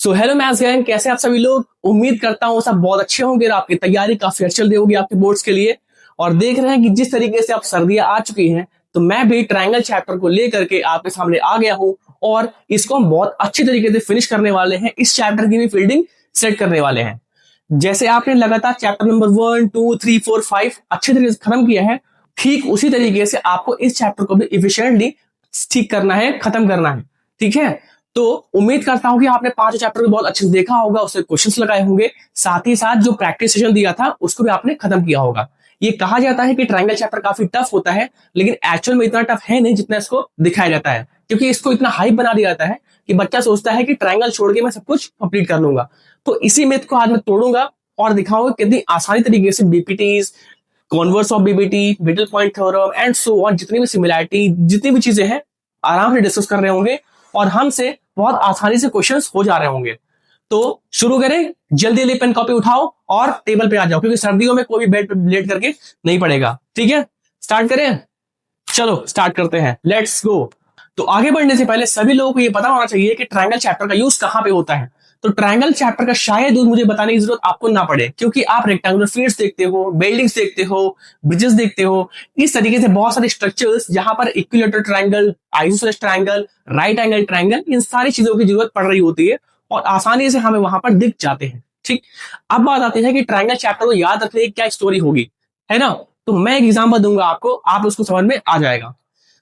So hello maths gang, कैसे आप सभी लोग। उम्मीद करता हूँ सब बहुत अच्छे होंगे और आपकी तैयारी काफी अच्छी चल रही होगी आपके बोर्ड्स के लिए। और देख रहे हैं कि जिस तरीके से आप सर्दियां आ चुकी हैं, तो मैं भी ट्रायंगल चैप्टर को लेकर के आपके सामने आ गया हूँ और इसको हम बहुत अच्छी तरीके से फिनिश करने वाले हैं। इस चैप्टर की भी फील्डिंग सेट करने वाले हैं। जैसे आपने लगातार चैप्टर नंबर 1, 2, 3, 4, 5 अच्छे तरीके से खत्म किया है, ठीक उसी तरीके से आपको इस चैप्टर को भी इफिशिएंटली ठीक करना है, खत्म करना है। ठीक है, तो उम्मीद करता हूं कि आपने 5 चैप्टर को बहुत अच्छे से देखा होगा, उससे क्वेश्चंस लगाए होंगे, साथ ही साथ जो प्रैक्टिस सेशन दिया था उसको भी आपने खत्म किया होगा। ये कहा जाता है कि ट्रायंगल चैप्टर काफी टफ होता है, लेकिन एक्चुअल में इतना टफ है नहीं जितना इसको दिखाया जाता है, क्योंकि इसको इतना हाइप बना दिया जाता है कि बच्चा सोचता है कि ट्रायंगल छोड़ के मैं सब कुछ कंप्लीट कर लूंगा। तो इसी मिथ को आज मैं तोड़ूंगा और दिखाऊंगा कितनी आसानी तरीके से BPTs, converse of BBT, middle point theorem and so on, जितनी भी सिमिलैरिटी, जितनी भी चीजें हैं, आराम से डिस्कस कर रहे होंगे और हमसे बहुत आसानी से क्वेश्चंस हो जा रहे होंगे। तो शुरू करें, जल्दी जल्दी पेन कॉपी उठाओ और टेबल पे आ जाओ, क्योंकि सर्दियों में कोई भी बेड पे लेट करके नहीं पड़ेगा। ठीक है, स्टार्ट करें। चलो स्टार्ट करते हैं, लेट्स गो। तो आगे बढ़ने से पहले सभी लोगों को ये पता होना चाहिए कि ट्रायंगल चैप्टर का यूज कहां पे होता है। तो ट्रायंगल चैप्टर का शायद मुझे बताने की जरूरत आपको ना पड़े, क्योंकि आप रेक्टेंगुलर फील्ड्स देखते हो, बिल्डिंग्स देखते हो, ब्रिजेस देखते हो, इस तरीके से बहुत सारे स्ट्रक्चर्स जहां पर equilateral triangle, isosceles triangle, right angle triangle, इन सारी चीजों की जरूरत पड़ रही होती है और आसानी से हमें वहां पर दिख जाते हैं। ठीक, अब बात आती है कि ट्रायंगल चैप्टर को याद रखने की क्या स्टोरी होगी, है ना। तो मैं एक एग्जाम्पल दूंगा आपको, आप उसको समझ में आ जाएगा।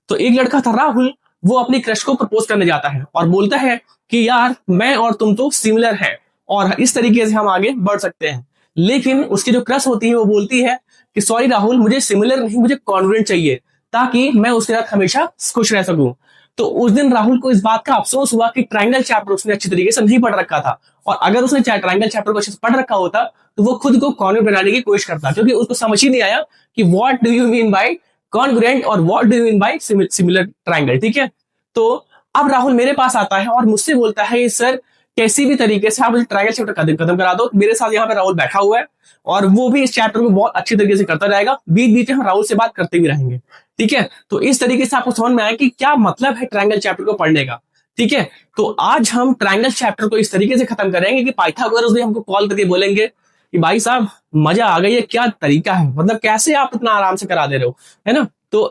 तो एक लड़का था राहुल, वो अपनी क्रश को प्रपोज करने जाता है और बोलता है कि यार मैं और तुम तो सिमिलर हैं और इस तरीके से हम आगे बढ़ सकते हैं। लेकिन उसकी जो क्रश होती है वो बोलती है कि सॉरी राहुल, मुझे सिमिलर नहीं, मुझे कॉन्ग्रुएंट चाहिए, ताकि मैं उसके साथ हमेशा खुश रह सकूं। तो उस दिन राहुल को इस बात का अफसोस हुआ कि ट्रायंगल चैप्टर उसने अच्छी तरीके से नहीं पढ़ रखा था, और अगर उसने ट्रायंगल चैप्टर को अच्छे से पढ़ रखा होता तो वो खुद को कॉन्ग्रुएंट बनाने की कोशिश करता, क्योंकि उसको समझ ही नहीं आया कि what do you mean by congruent और what do you mean by similar triangle. ठीक है, तो अब राहुल मेरे पास आता है और मुझसे बोलता है सर कैसी भी तरीके से आप मुझे ट्रायंगल चैप्टर खत्म करा दो। मेरे साथ यहाँ पे राहुल बैठा हुआ है और वो भी इस चैप्टर को बहुत अच्छी तरीके से करता रहेगा, बीच बीच में हम राहुल से बात करते भी रहेंगे। ठीक है, तो इस तरीके से आपको समझ में आया कि क्या मतलब है ट्रायंगल चैप्टर को पढ़ने का। ठीक है, तो आज हम ट्रायंगल चैप्टर को इस तरीके से खत्म करेंगे कि पाइथागोरस भी हमको कॉल करके बोलेंगे कि भाई साहब मजा आ गई है, क्या तरीका है, मतलब कैसे आप इतना आराम से करा दे रहे हो, है ना। तो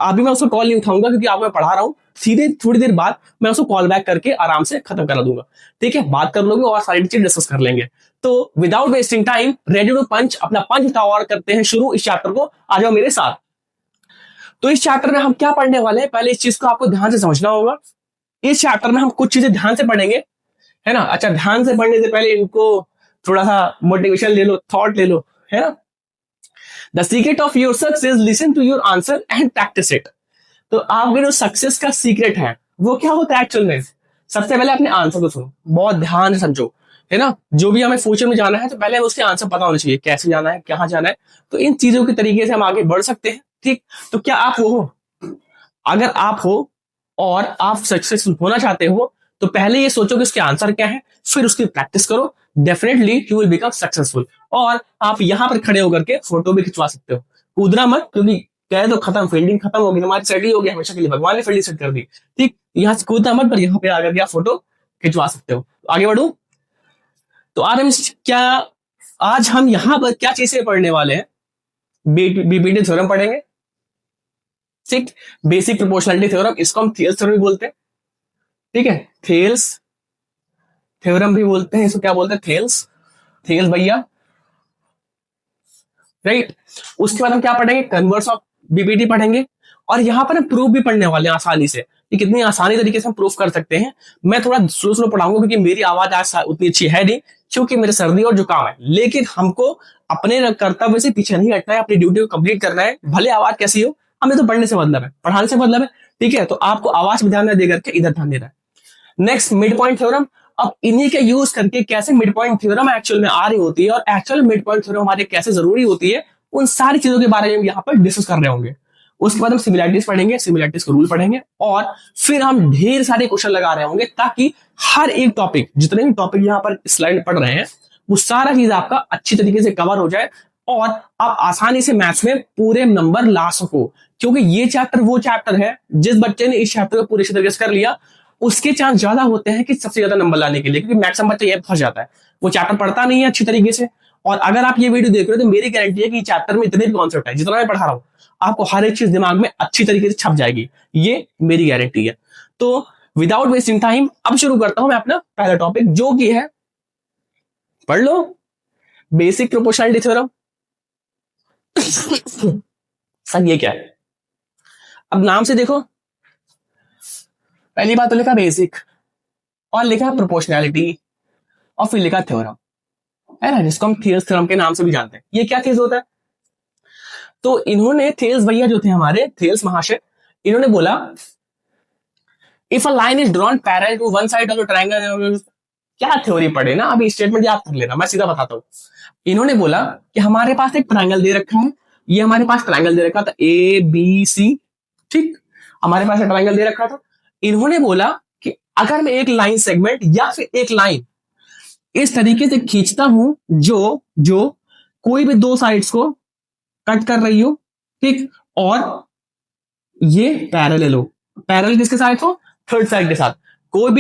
अभी मैं उसको कॉल नहीं उठाऊंगा क्योंकि आपको मैं पढ़ा रहा हूं, सीधे थोड़ी देर बाद मैं उसको कॉल बैक करके आराम से खत्म करा दूंगा। ठीक है, बात कर लोगे और सारी चीजें डिस्कस कर लेंगे। तो without wasting time, ready to punch, अपना पंच उठाओ और करते हैं शुरू इस चैप्टर को। आ जाओ मेरे साथ। तो इस चैप्टर में हम क्या पढ़ने वाले हैं, पहले इस चीज को आपको ध्यान से समझना होगा। इस चैप्टर में हम कुछ चीजें ध्यान से पढ़ेंगे, है ना। अच्छा, ध्यान से पढ़ने से पहले इनको थोड़ा सा मोटिवेशन ले लो, थॉट ले लो, है ना। The secret of your success, listen to your answer and practice it. तो आपके जो सक्सेस का सीक्रेट है वो क्या होता है एक्चुअल में, सबसे पहले अपने आंसर को सुनो, बहुत ध्यान से समझो, है ना। जो भी हमें फ्यूचर में जाना है तो पहले उसके आंसर पता होना चाहिए, कैसे जाना है, कहाँ जाना है। तो इन चीजों के तरीके से हम आगे बढ़ सकते हैं। ठीक, तो क्या आप वो हो? अगर आप हो और आप सक्सेसफुल होना चाहते हो तो पहले ये सोचो कि उसके आंसर क्या है, फिर उसकी प्रैक्टिस करो, definitely you will become successful. और आप यहां पर खड़े होकर के फोटो भी खिंचवा सकते हो, कूदना मत, क्योंकि कहे तो खत्म, फील्डिंग खत्म होगी, हमारी सेट ही हो गया हमेशा के लिए, भगवान ने फील्डिंग सेट कर दी। ठीक, यहाँ से कूदना मत, पर यहाँ पे आकर के आप फोटो खिंचवा सकते हो। आगे बढ़ू तो आज हम यहाँ पर क्या चीजें पढ़ने वाले हैं, बीपीटी थ्योरम पढ़ेंगे। ठीक, बेसिक प्रोपोर्शनलिटी थ्योरम, इसको हम थियल्स थ्योरम भी बोलते हैं। ठीक है, थेल्स थ्योरम भी बोलते हैं, इसको क्या बोलते हैं, थेल्स, थेल्स भैया, राइट। उसके बाद हम क्या पढ़ेंगे, कन्वर्स ऑफ बीपीटी पढ़ेंगे, और यहां पर हम प्रूफ भी पढ़ने वाले हैं आसानी से, कि कितनी आसानी तरीके से हम प्रूफ कर सकते हैं। मैं थोड़ा स्लो स्लो पढ़ाऊंगा क्योंकि मेरी आवाज आज उतनी अच्छी है नहीं, क्योंकि मेरे सर्दी और जुकाम है, लेकिन हमको अपने कर्तव्य से पीछे नहीं हटना है, अपनी ड्यूटी को कंप्लीट करना है, भले आवाज कैसी हो, हमें तो पढ़ने से मतलब है, पढ़ाने से मतलब है। ठीक है, तो आपको आवाज में ध्यान दे करके इधर ध्यान देना है। Next, mid point theorem. अब इन्हीं के यूज करके कैसे मिड पॉइंट थ्योरम एक्चुअल में आ रही होती है और एक्चुअल मिड पॉइंट थ्योरम हमारे कैसे जरूरी होती है, उन सारी चीजों के बारे में हम यहाँ पर डिस्कस कर रहे होंगे। उसके बाद हम सिमिलैरिटीज पढ़ेंगे, सिमिलैरिटीज का रूल पढ़ेंगे, और फिर हम ढेर सारे क्वेश्चन लगा रहे होंगे, ताकि हर एक टॉपिक, जितने भी टॉपिक यहाँ पर स्लाइड में पढ़ रहे हैं, वो सारा चीज आपका अच्छी तरीके से कवर हो जाए और आप आसानी से मैथ्स में पूरे नंबर ला सको। क्योंकि ये चैप्टर वो चैप्टर है, जिस बच्चे ने इस चैप्टर को पूरे तरीके से कर लिया, उसके चांस ज्यादा होते हैं कि सबसे ज्यादा नंबर लाने के लिए, क्योंकि मैक्सिमम बच्चा ये फंस जाता है, वो चैप्टर पढ़ता नहीं है अच्छी तरीके से। और अगर आप ये वीडियो देख रहे हो तो मेरी गारंटी है कि चैप्टर में इतने भी कॉन्सेप्ट है जितना मैं पढ़ा रहा हूं, आपको हर एक चीज दिमाग में अच्छी तरीके से छप जाएगी, ये मेरी गारंटी है। तो विदाउट वेस्टिंग टाइम अब शुरू करता हूं मैं अपना पहला टॉपिक, जो कि है, पढ़ लो, बेसिक प्रोपोर्शनलिटी थ्योरम। सर ये क्या है? अब नाम से देखो, पहली बात तो लिखा बेसिक, और लिखा प्रोपोर्शनैलिटी, और फिर लिखा थ्योरम, है ना, जिसको हम थियर्स थ्योरम के नाम से भी जानते हैं। ये क्या चीज होता है? तो इन्होंने, थेल्स भैया जो थे हमारे, थेल्स महाशय, इन्होंने बोला if a line is drawn parallel to one side of the triangle, क्या थ्योरी पढ़े ना, अभी स्टेटमेंट याद कर लेना, मैं सीधा बताता हूं। इन्होंने बोला कि हमारे पास एक ट्रायंगल दे रखा है, ये हमारे पास ट्रायंगल दे रखा था ए बी सी, ठीक, हमारे पास ट्रायंगल दे रखा था। इन्होंने बोला कि अगर मैं एक लाइन सेगमेंट या फिर एक लाइन इस तरीके से खींचता हूं जो जो कोई भी दो साइड्स को कट कर रही हो, ठीक, और ये पैरेलल हो, पैरेलल किसके साथ हो? थर्ड साइड के साथ। कोई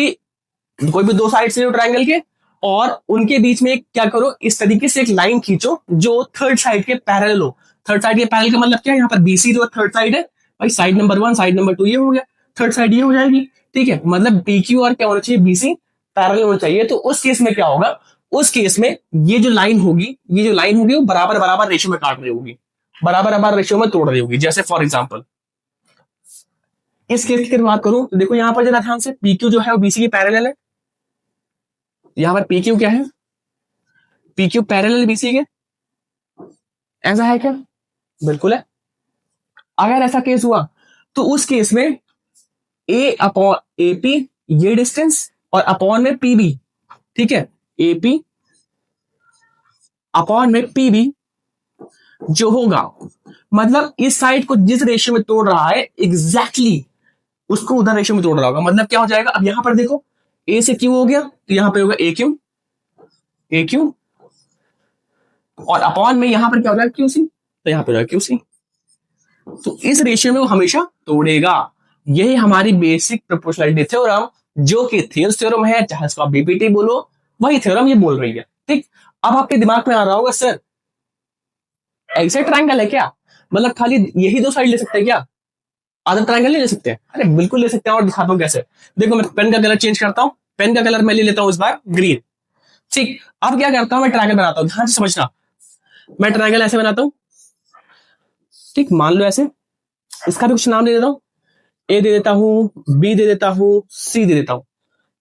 भी दो साइड से ट्रायंगल के, और उनके बीच में क्या करो, इस तरीके से एक लाइन खींचो जो थर्ड साइड के पैरेलल हो। थर्ड साइड के पैरेलल का मतलब क्या है? यहाँ पर बीसी जो थर्ड साइड है भाई, साइड नंबर 1 साइड नंबर 2 ये हो गया, थर्ड साइड ये हो जाएगी, ठीक है। मतलब पीक्यू और क्या होना चाहिए? बीसी पैरेलल होना चाहिए। तो उस केस में क्या होगा? उस केस में ये जो लाइन होगी, वो बराबर बराबर रेशियो में काट रही होगी, बराबर बराबर रेशियो में तोड़ रही होगी। जैसे फॉर एग्जाम्पल इस केस की बात करूं तो देखो, यहां पर जरा ध्यान से, पीक्यू जो है वो बीसी की पैरेलल है। यहां पर पीक्यू क्या है? पीक्यू पैरेलल बीसी के, ऐसा है क्या? बिल्कुल है। अगर ऐसा केस हुआ तो उस केस में ए अपॉन एपी ये डिस्टेंस, और अपॉन में पीबी, ठीक है, एपी अपॉन में पीबी जो होगा, मतलब इस साइड को जिस रेशियो में तोड़ रहा है एग्जैक्टली उसको उधर रेशियो में तोड़ रहा होगा। मतलब क्या हो जाएगा? अब यहां पर देखो, ए से क्यू हो गया तो यहां पे होगा ए क्यू, और अपॉन में यहां पर क्या हो जाएगा? क्यू सी, तो यहां पे होगा क्यू सी। तो इस रेशियो में वो हमेशा तोड़ेगा। यही हमारी बेसिक प्रोपोर्शनैलिटी थ्योरम, जो कि थियर्स थ्योरम है, चाहे इसको आप बीपीटी बोलो, वही थ्योरम ये बोल रही है, ठीक। अब आपके दिमाग में आ रहा होगा, सर ऐसे ट्रायंगल है क्या? मतलब खाली यही दो साइड ले सकते हैं क्या? अदर ट्रायंगल नहीं ले सकते? अरे बिल्कुल ले सकते हैं, और दिखाता हूं कैसे। देखो मैं पेन का कलर चेंज करता हूं, पेन का कलर मैं ले लेता हूं इस बार ग्रीन, ठीक। अब क्या करता हूं, मैं ट्रायंगल बनाता हूं, ध्यान से समझना। मैं ट्रायंगल ऐसे बनाता हूं, ठीक, मान लो ऐसे, इसका भी कुछ नाम दे देता हूं, ए दे देता हूं, बी दे देता हूं, सी दे देता हूं,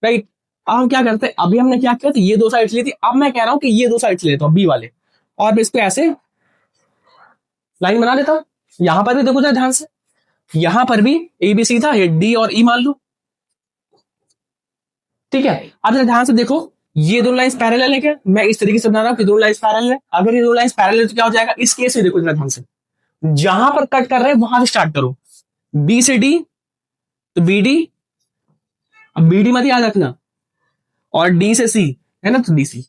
राइट। अब हम क्या करते हैं, अभी हमने क्या किया था, ये दो साइड्स ली थी, अब मैं कह रहा हूं कि ये दो साइड्स ले लेता हूं, बी वाले, और इस पे ऐसे लाइन बना देता हूं। यहां पर भी देखो जरा ध्यान से, यहां पर भी ए बी सी था, ये डी और ई मान लो, ठीक है। अब जरा ध्यान से देखो, ये दो लाइंस पैरेलल है क्या? मैं इस तरीके से बना रहा हूं कि दो लाइंस पैरेलल है। अगर ये दो लाइंस पैरेलल है तो क्या हो जाएगा? इस केस में देखो जरा ध्यान से, जहां पर कट कर रहे हैं वहां से स्टार्ट करो, बी से डी तो बी डी, अब बी डी मत याद रखना, और डी से सी है ना, तो डी सी।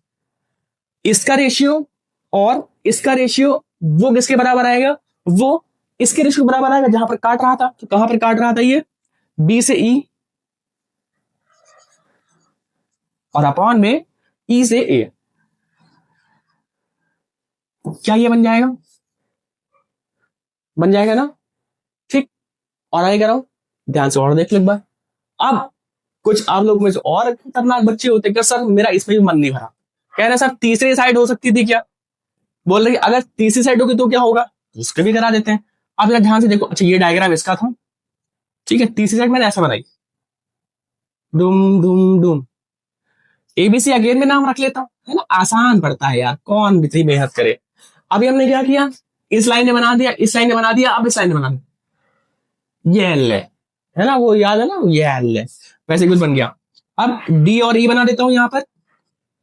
इसका रेशियो और इसका रेशियो वो किसके बराबर आएगा? वो इसके रेशियो बराबर आएगा, जहां पर काट रहा था। तो कहां पर काट रहा था? ये बी से ई, और अपॉन में ई से ए। क्या ये बन जाएगा? बन जाएगा ना, ठीक। और आगे कह रहा हूं, ध्यान से और देख लो एक बार। अब कुछ आप लोग में से और खतरनाक बच्चे होते हैं, सर मेरा इसमें भी मन नहीं भरा, कह रहे सर तीसरी साइड हो सकती थी क्या? बोल रही अगर तीसरी साइड होगी तो क्या होगा, उसके भी करा देते हैं। आप जरा ध्यान से देखो, अच्छा ये डायग्राम इसका था, ठीक है, तीसरी साइड मैंने ऐसा बनाई, डूम डूम डूम, एबीसी अगेन में नाम रख लेता हूं, है ना, आसान पड़ता है यार, कौन भी इतनी मेहनत करे। अभी हमने क्या किया, इस लाइन ने बना दिया, इस लाइन ने बना दिया, अब इस लाइन ने बना दिया, ये एल है ना, वो याद है ना, ये एल है, वैसे कुछ बन गया। अब डी और ई बना देता हूं, यहां पर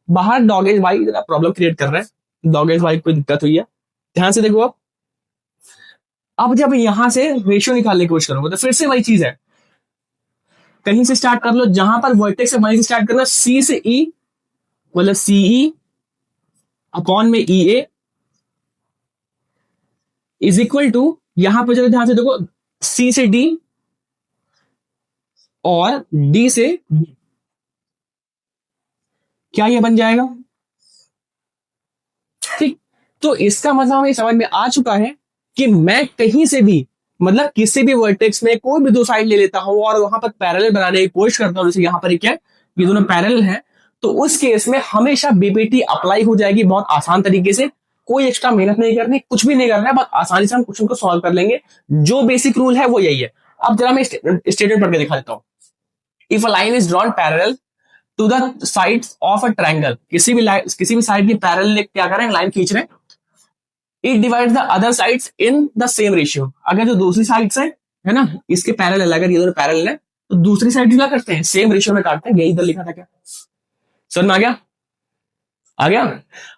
बाहर डॉगेज वाई प्रॉब्लम क्रिएट कर रहे हैं, डॉगेज वाई कोई दिक्कत हुई है, ध्यान से देखो। अब जब यहां से रेशियो निकालने की कोशिश करोगे तो फिर से वही चीज है, कहीं से स्टार्ट कर लो, जहां पर वर्टेक्स है वहीं से स्टार्ट करना, सी से ई, मतलब सीई अपॉन में ई ए इज इक्वल टू, यहां पर जब ध्यान से देखो, सी से डी और डी से B। क्या ये बन जाएगा? ठीक। तो इसका मतलब हमें समझ में आ चुका है कि मैं कहीं से भी, मतलब किसी भी वर्टेक्स में कोई भी दो साइड ले लेता हूं और वहां पर पैरेलल बनाने की कोशिश करता हूं, जैसे यहां पर क्या ये दोनों पैरेलल है, तो उस केस में हमेशा बीपीटी अप्लाई हो जाएगी बहुत आसान तरीके से। कोई एक्स्ट्रा मेहनत नहीं करनी, कुछ भी नहीं करना है, बहुत आसानी से हम क्वेश्चन को सॉल्व कर लेंगे। जो बेसिक रूल है वो यही है। अब जरा मैं स्टेटमेंट पढ़ के दिखा देता हूँ। If a line is drawn parallel to the sides of a triangle, किसी भी साइड की पैरेलल क्या करें, लाइन खींच रहे हैं, it divides the other sides in the same ratio. अगर जो दूसरी साइड है ना, इसके पैरेलल, अगर ये दोनों पैरेलल है तो दूसरी साइड क्या करते हैं, सेम रेशियो में काटते हैं। यही इधर लिखा था क्या? समझ में आ गया? आ गया?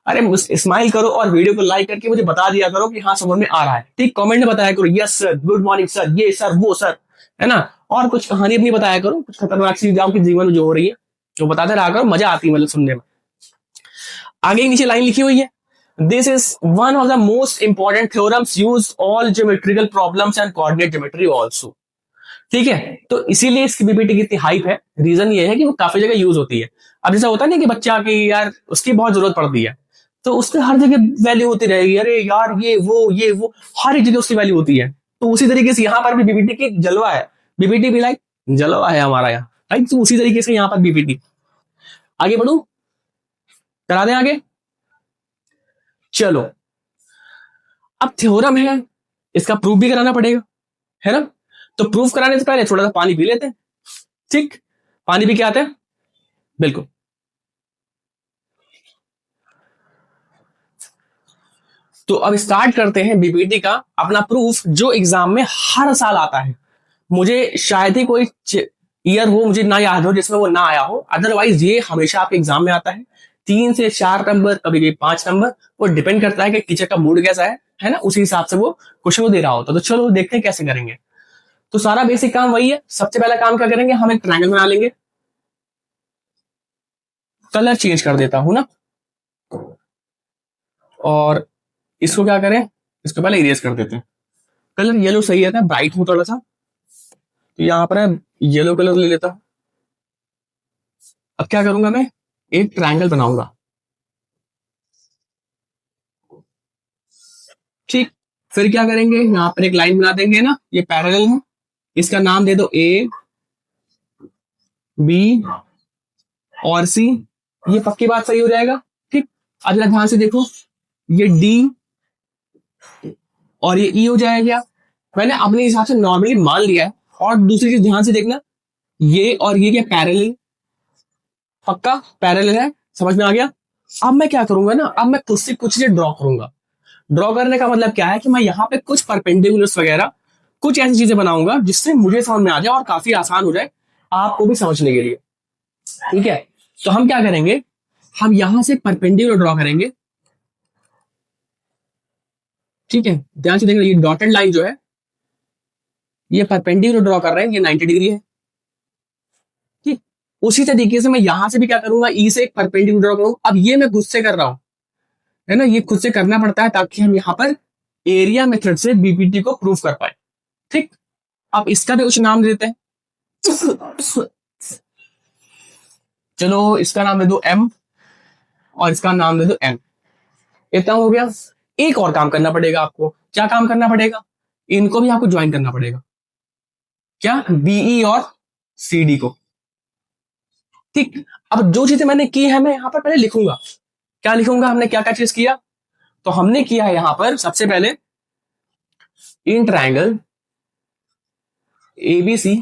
अरे स्माइल करो और वीडियो को लाइक करके मुझे बता दिया करो कि हाँ समझ में आ रहा है। ठीक, कमेंट में बताया करो yes sir, good morning sir, ये सर, वो सर, है ना। और कुछ कहानी अपनी बताया करो, कुछ खतरनाक चीज आपके जीवन में जो हो रही है जो बताते रहा करो, मजा आती है मतलब सुनने में। आगे नीचे लाइन लिखी हुई है, this is one of the most important theorems use all geometrical problems and coordinate geometry also. ठीक है, तो इसीलिए इसकी बीपीटी की इतनी हाइप है। रीजन ये है कि वो काफी जगह यूज होती है। अब जैसा होता है ना कि बच्चा की यार उसकी बहुत जरूरत पड़ती है, तो उसके हर जगह वैल्यू होती रहेगी, अरे यार ये वो हर एक जगह उसकी वैल्यू होती है। तो उसी तरीके से यहाँ पर भी बीपीटी की जलवा है। बीपीटी भी लाइक जलवा है हमारा यहाँ, राइट। तो उसी तरीके से यहाँ पर बीपीटी। आगे बढ़ू, करा दें आगे। चलो, अब थ्योरम है, इसका प्रूफ भी कराना पड़ेगा, है ना। तो प्रूफ कराने से पहले थोड़ा सा पानी पी लेते हैं। ठीक, पानी पी के आते हैं, बिल्कुल। तो अब स्टार्ट करते हैं बीपीटी का अपना प्रूफ, जो एग्जाम में हर साल आता है। मुझे शायद ही कोई ईयर हो, मुझे ना याद हो जिसमें वो ना आया हो, अदरवाइज ये हमेशा आपके एग्जाम में आता है। 3 से 4 नंबर, कभी कभी 5 नंबर, वो डिपेंड करता है कि टीचर का मूड कैसा है ना, उसी हिसाब से वो क्वेश्चन को दे रहा होता है। तो चलो देखते हैं कैसे करेंगे। तो सारा बेसिक काम वही है। सबसे पहला काम क्या करेंगे, हम एक ट्रायंगल बना लेंगे। कलर चेंज कर देता हूं ना, और इसको क्या करें, इसको पहले इरेज कर देते हैं। कलर येलो सही रहता है, ब्राइट हूं थोड़ा सा, तो यहां पर येलो कलर ले लेता हूं। अब क्या करूंगा, मैं एक ट्रायंगल बनाऊंगा। ठीक, फिर क्या करेंगे, यहां पर एक लाइन बना देंगे ना, ये पैरेलल है, इसका नाम दे दो ए बी और सी। ये पक्की बात सही हो जाएगा। ठीक, अब जरा ध्यान से देखो, ये डी और ये ई हो जाएगा। मैंने अपने हिसाब से नॉर्मली मान लिया है। और दूसरी चीज ध्यान से देखना, ये और ये क्या पैरेलल, पक्का पैरेलल है, समझ में आ गया। अब मैं क्या करूंगा ना, अब मैं खुद से कुछ चीजें ड्रॉ करूंगा। ड्रॉ करने का मतलब क्या है कि मैं यहाँ पे कुछ परपेंडिकुलर्स वगैरह कुछ ऐसी चीजें बनाऊंगा जिससे मुझे समझ में आ जाए और काफी आसान हो जाए आपको भी समझने के लिए। ठीक है, तो हम क्या करेंगे, हम यहां से परपेंडिकुलर ड्रॉ करेंगे। ठीक है, ध्यान से देखना, ये डॉटेड लाइन जो है ये परपेंडिकुलर ड्रॉ कर रहे हैं, ये 90 डिग्री है। ठीक, उसी तरीके से मैं यहां से भी क्या करूंगा, ई से एक परपेंडिकुलर ड्रॉ करूंगा। अब ये मैं खुद से कर रहा हूं, है ना, ये खुद से करना पड़ता है ताकि हम यहाँ पर एरिया मेथड से बीपीटी को प्रूफ कर पाए। ठीक, अब इसका भी कुछ नाम देते हैं। चलो इसका नाम दे दो एम और इसका नाम दे दो एन। इतना हो गया। एक और काम करना पड़ेगा आपको। क्या काम करना पड़ेगा, इनको भी आपको ज्वाइन करना पड़ेगा। क्या, बीई और सीडी को। ठीक, अब जो चीजें मैंने की है मैं यहां पर पहले लिखूंगा। क्या लिखूंगा, हमने क्या क्या चीज किया, तो हमने किया है यहां पर सबसे पहले इन ट्रायंगल एबीसी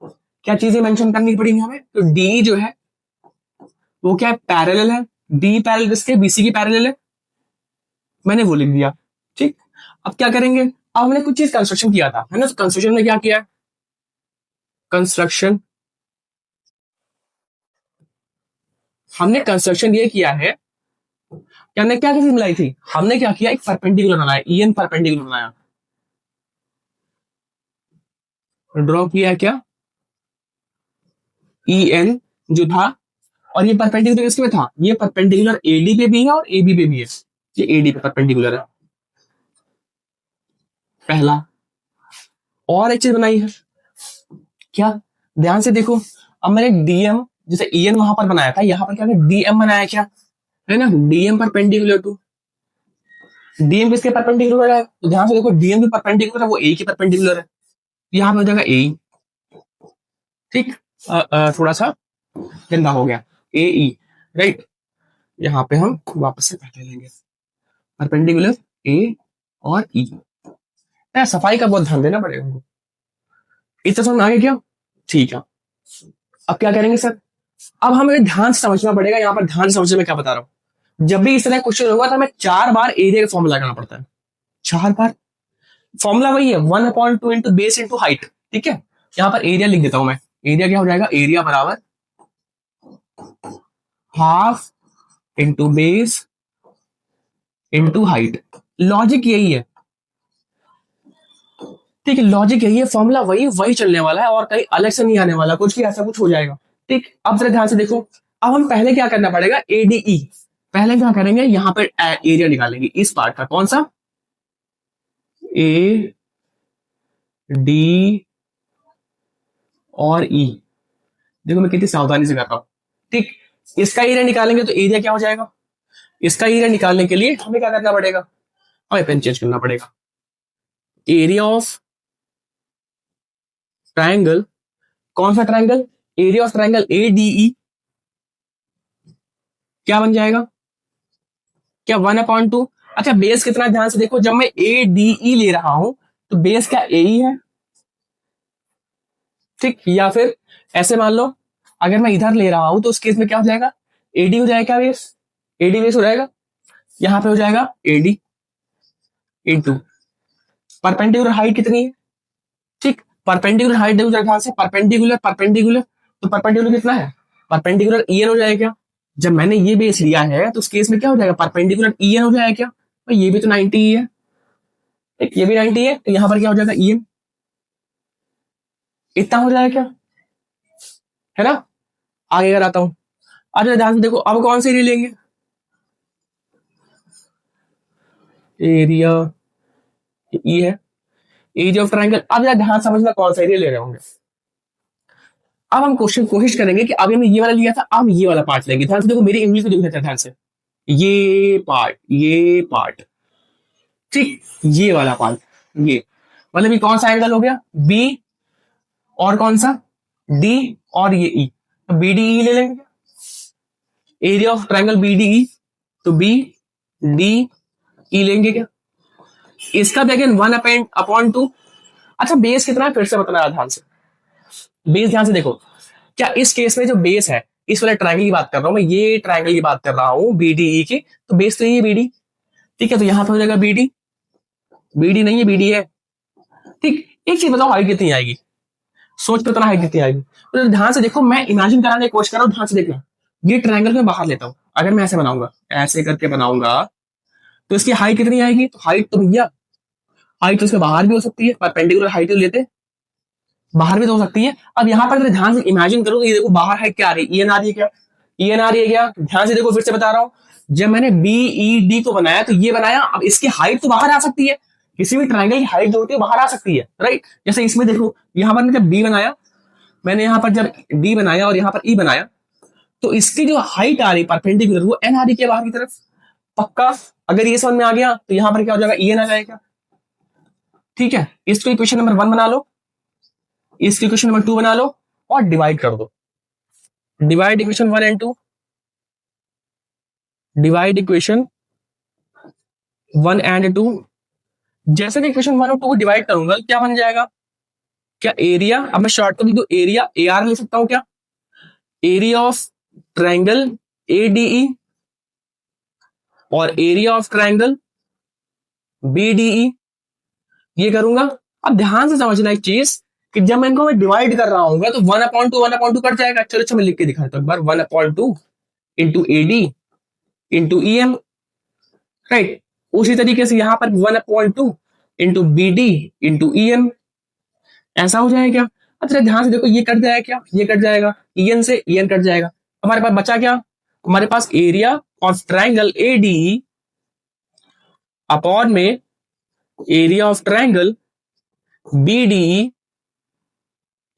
क्या चीजें मेंशन करनी पड़ेंगी हमें, तो डी जो है वो क्या पैरेलल है, डी पैरेलल किसके, बीसी की पैरेलल है, मैंने वो लिख दिया। ठीक, अब क्या करेंगे, अब हमने कुछ चीज कंस्ट्रक्शन किया था, है ना। तो कंस्ट्रक्शन में क्या किया, कंस्ट्रक्शन हमने कंस्ट्रक्शन ये किया है कि हमने क्या चीज मिलाई थी, हमने क्या किया, एक परपेंडिकुलर बनाया, ईएन परपेंडिकुलर बनाया, ड्रॉ किया क्या, ईएन जो था, और ये परपेंडिकुलर किसके पे था, ये परपेंडिकुलर एडी पे भी है और एबी पे भी है। ये एडी पे परपेंडिकुलर है पहला। और एक चीज बनाई है, क्या, ध्यान से देखो, अब मैंने डीएम जैसे ईएन वहां पर बनाया था, यहां पर क्या डीएम बनाया, क्या है ना, डीएम परपेंडिकुलर टू, डीएम किसके परपेंडिकुलर है, तो ध्यान से देखो डीएम भी परपेंडिकुलर है, वो ए के परपेंडिकुलर है, यहाँ पे हो जाएगा ए। ठीक, थोड़ा सा गंदा हो गया, ए ई, राइट। यहाँ पे हम वापस से पहले लेंगे परपेंडिकुलर ए और ई। यार सफाई का बहुत ध्यान देना पड़ेगा हमको। इतना समझ में आ गया क्या? ठीक है, अब क्या करेंगे सर, अब हमें ध्यान से समझना पड़ेगा, यहाँ पर ध्यान से समझने में क्या बता रहा हूँ। जब भी इस तरह क्वेश्चन होगा तो हमें 4 बार एरिया का फॉर्मूला लगाना पड़ता है, 4 बार। फॉर्मूला वही है 1/2 इंटू बेस इंटू हाइट। ठीक है, यहाँ पर एरिया लिख देता हूं मैं, एरिया क्या हो जाएगा, एरिया बराबर half into base into height. Logic यही है, ठीक है, लॉजिक यही है, फॉर्मूला वही वही चलने वाला है और कहीं अलग से नहीं आने वाला कुछ, कि ऐसा कुछ हो जाएगा। ठीक, अब जरा ध्यान से देखो, अब हम पहले क्या करना पड़ेगा, एडीई, पहले क्या करेंगे, यहाँ पर एरिया निकालेंगे इस पार्ट का, कौन सा, ए डी और ई। देखो मैं कितनी सावधानी से कर रहा हूं। ठीक, इसका एरिया निकालेंगे तो एरिया क्या हो जाएगा, इसका एरिया निकालने के लिए हमें क्या करना पड़ेगा, हमें पेन चेंज करना पड़ेगा। एरिया ऑफ ट्रायंगल, कौन सा triangle, area of triangle ADE, क्या बन जाएगा, क्या 1/2। अच्छा बेस कितना, ध्यान से देखो, जब मैं ए डी ई ले रहा हूं तो बेस क्या ए ही है। ठीक, या फिर ऐसे मान लो, अगर मैं इधर ले रहा हूं तो उस केस में क्या हो जाएगा, एडी हो जाएगा, बेस एडी बेस हो जाएगा, यहां पे हो जाएगा एडी इंटू परपेंडिकुलर हाइट कितनी है। ठीक, परपेंडिकुलर हाइट देखो जरा ध्यान से, परपेंडिकुलर परपेंडिकुलर, तो परपेंडिकुलर कितना है, परपेंडिकुलर ईएन हो जाएगा क्या, जब मैंने ये बेस लिया है तो उस केस में क्या हो जाएगा, परपेंडिकुलर ईएन हो जाएगा क्या, तो ये भी तो 90 ही है। ठीक, ये भी 90 है, तो यहां पर क्या हो जाएगा, ईएन इतना हो जाएगा क्या, है ना। आगे अगर आता हूं, अब जरा ध्यान से देखो, अब कौन सी एरिया लेंगे, एरिया ई है, एरिया ऑफ ट्रायंगल। अब जरा ध्यान समझना कौन सा एरिया ले रहे होंगे। अब हम क्वेश्चन कोशिश करेंगे कि अभी हमने ये वाला लिया था, अब ये वाला पार्ट लेंगे। ध्यान से देखो, मेरी इंग्लिश को देखो ध्यान से, ये पार्ट, ठीक, ये वाला पार्ट, ये मतलब ये कौन सा एंगल हो गया, बी, और कौन सा, डी, और ये ई, तो बी डी ई ले लेंगे, area of triangle B D E, तो बी डी ई लेंगे क्या, इसका भी अगेन 1/2। अच्छा बेस कितना है फिर से बताना ध्यान से, बेस ध्यान से देखो, क्या इस केस में जो बेस है, इस वाले ट्रायंगल की बात कर रहा हूं मैं, ये ट्रायंगल की बात कर रहा हूं बीडीई की, तो बेस तो ये बीडी। ठीक है, तो यहां पर हो जाएगा बीडी, बीडी नहीं है बीडी है। ठीक, एक चीज बताओ, हाइट कितनी आएगी, सोच पे, हाइट कितनी आएगी, तो ध्यान से देखो, मैं इमेजिन कराने की कोशिश कर रहा हूं, ध्यान से देखना, ये ट्रायंगल में बाहर लेता हूं, अगर मैं ऐसे बनाऊंगा, ऐसे करके बनाऊंगा, तो इसकी हाइट कितनी आएगी, तो हाइट तो भैया, हाइट तो इसके बाहर भी हो सकती है, परपेंडिकुलर हाइट लेते, बाहर भी तो हो सकती है। अब यहाँ पर ध्यान से इमेजिन करो, ये देखो बाहर हाइट क्या आ रही है, ईएन आ रही है क्या, ईएन आ रही है क्या, ध्यान से देखो, फिर से बता रहा हूं, जब मैंने बीईडी को बनाया तो ये बनाया, अब इसकी हाइट तो बाहर आ सकती है, किसी भी ट्रायंगल की हाइट जो होती है बाहर आ सकती है, राइट। जैसे इसमें देखो, यहां पर जब बी बनाया, मैंने यहां पर जब डी बनाया और यहां पर ई बनाया, तो इसकी जो हाइट आ रही परपेंडिकुलर, वो एन आ रही है बाहर की तरफ, पक्का। अगर ये समझ में आ गया तो यहां पर क्या हो जाएगा, ईएन आ जाएगा। ठीक है, इसको इक्वेशन नंबर 1 बना लो, इसकी इक्वेशन नंबर 2 बना लो, और डिवाइड कर दो, divide equation 1 and 2, divide equation 1 and 2। जैसे कि इक्वेशन 1 और 2 को डिवाइड करूंगा क्या बन जाएगा, क्या एरिया, अब मैं शॉर्ट कर दू, एरिया ए आर ले सकता हूं क्या, एरिया ऑफ ट्रायंगल एडीई और एरिया ऑफ ट्रायंगल बीडीई, ये करूंगा। अब ध्यान से समझना एक चीज, कि जब मैं इनको डिवाइड कर रहा हूँ तो 1/2 कट जाएगा। चलो अच्छा मैं लिख के दिखाता हूँ एक बार, 1/2 into AD into E M, right. उसी तरीके से यहां पर 1/2 into B D into E M, ऐसा हो जाएगा क्या। अच्छा ध्यान से देखो, ये कट जाएगा क्या, ये कट जाएगा, ई एन से ई एन कट जाएगा, हमारे पास बचा क्या, हमारे पास area of triangle A D upon में area of triangle B D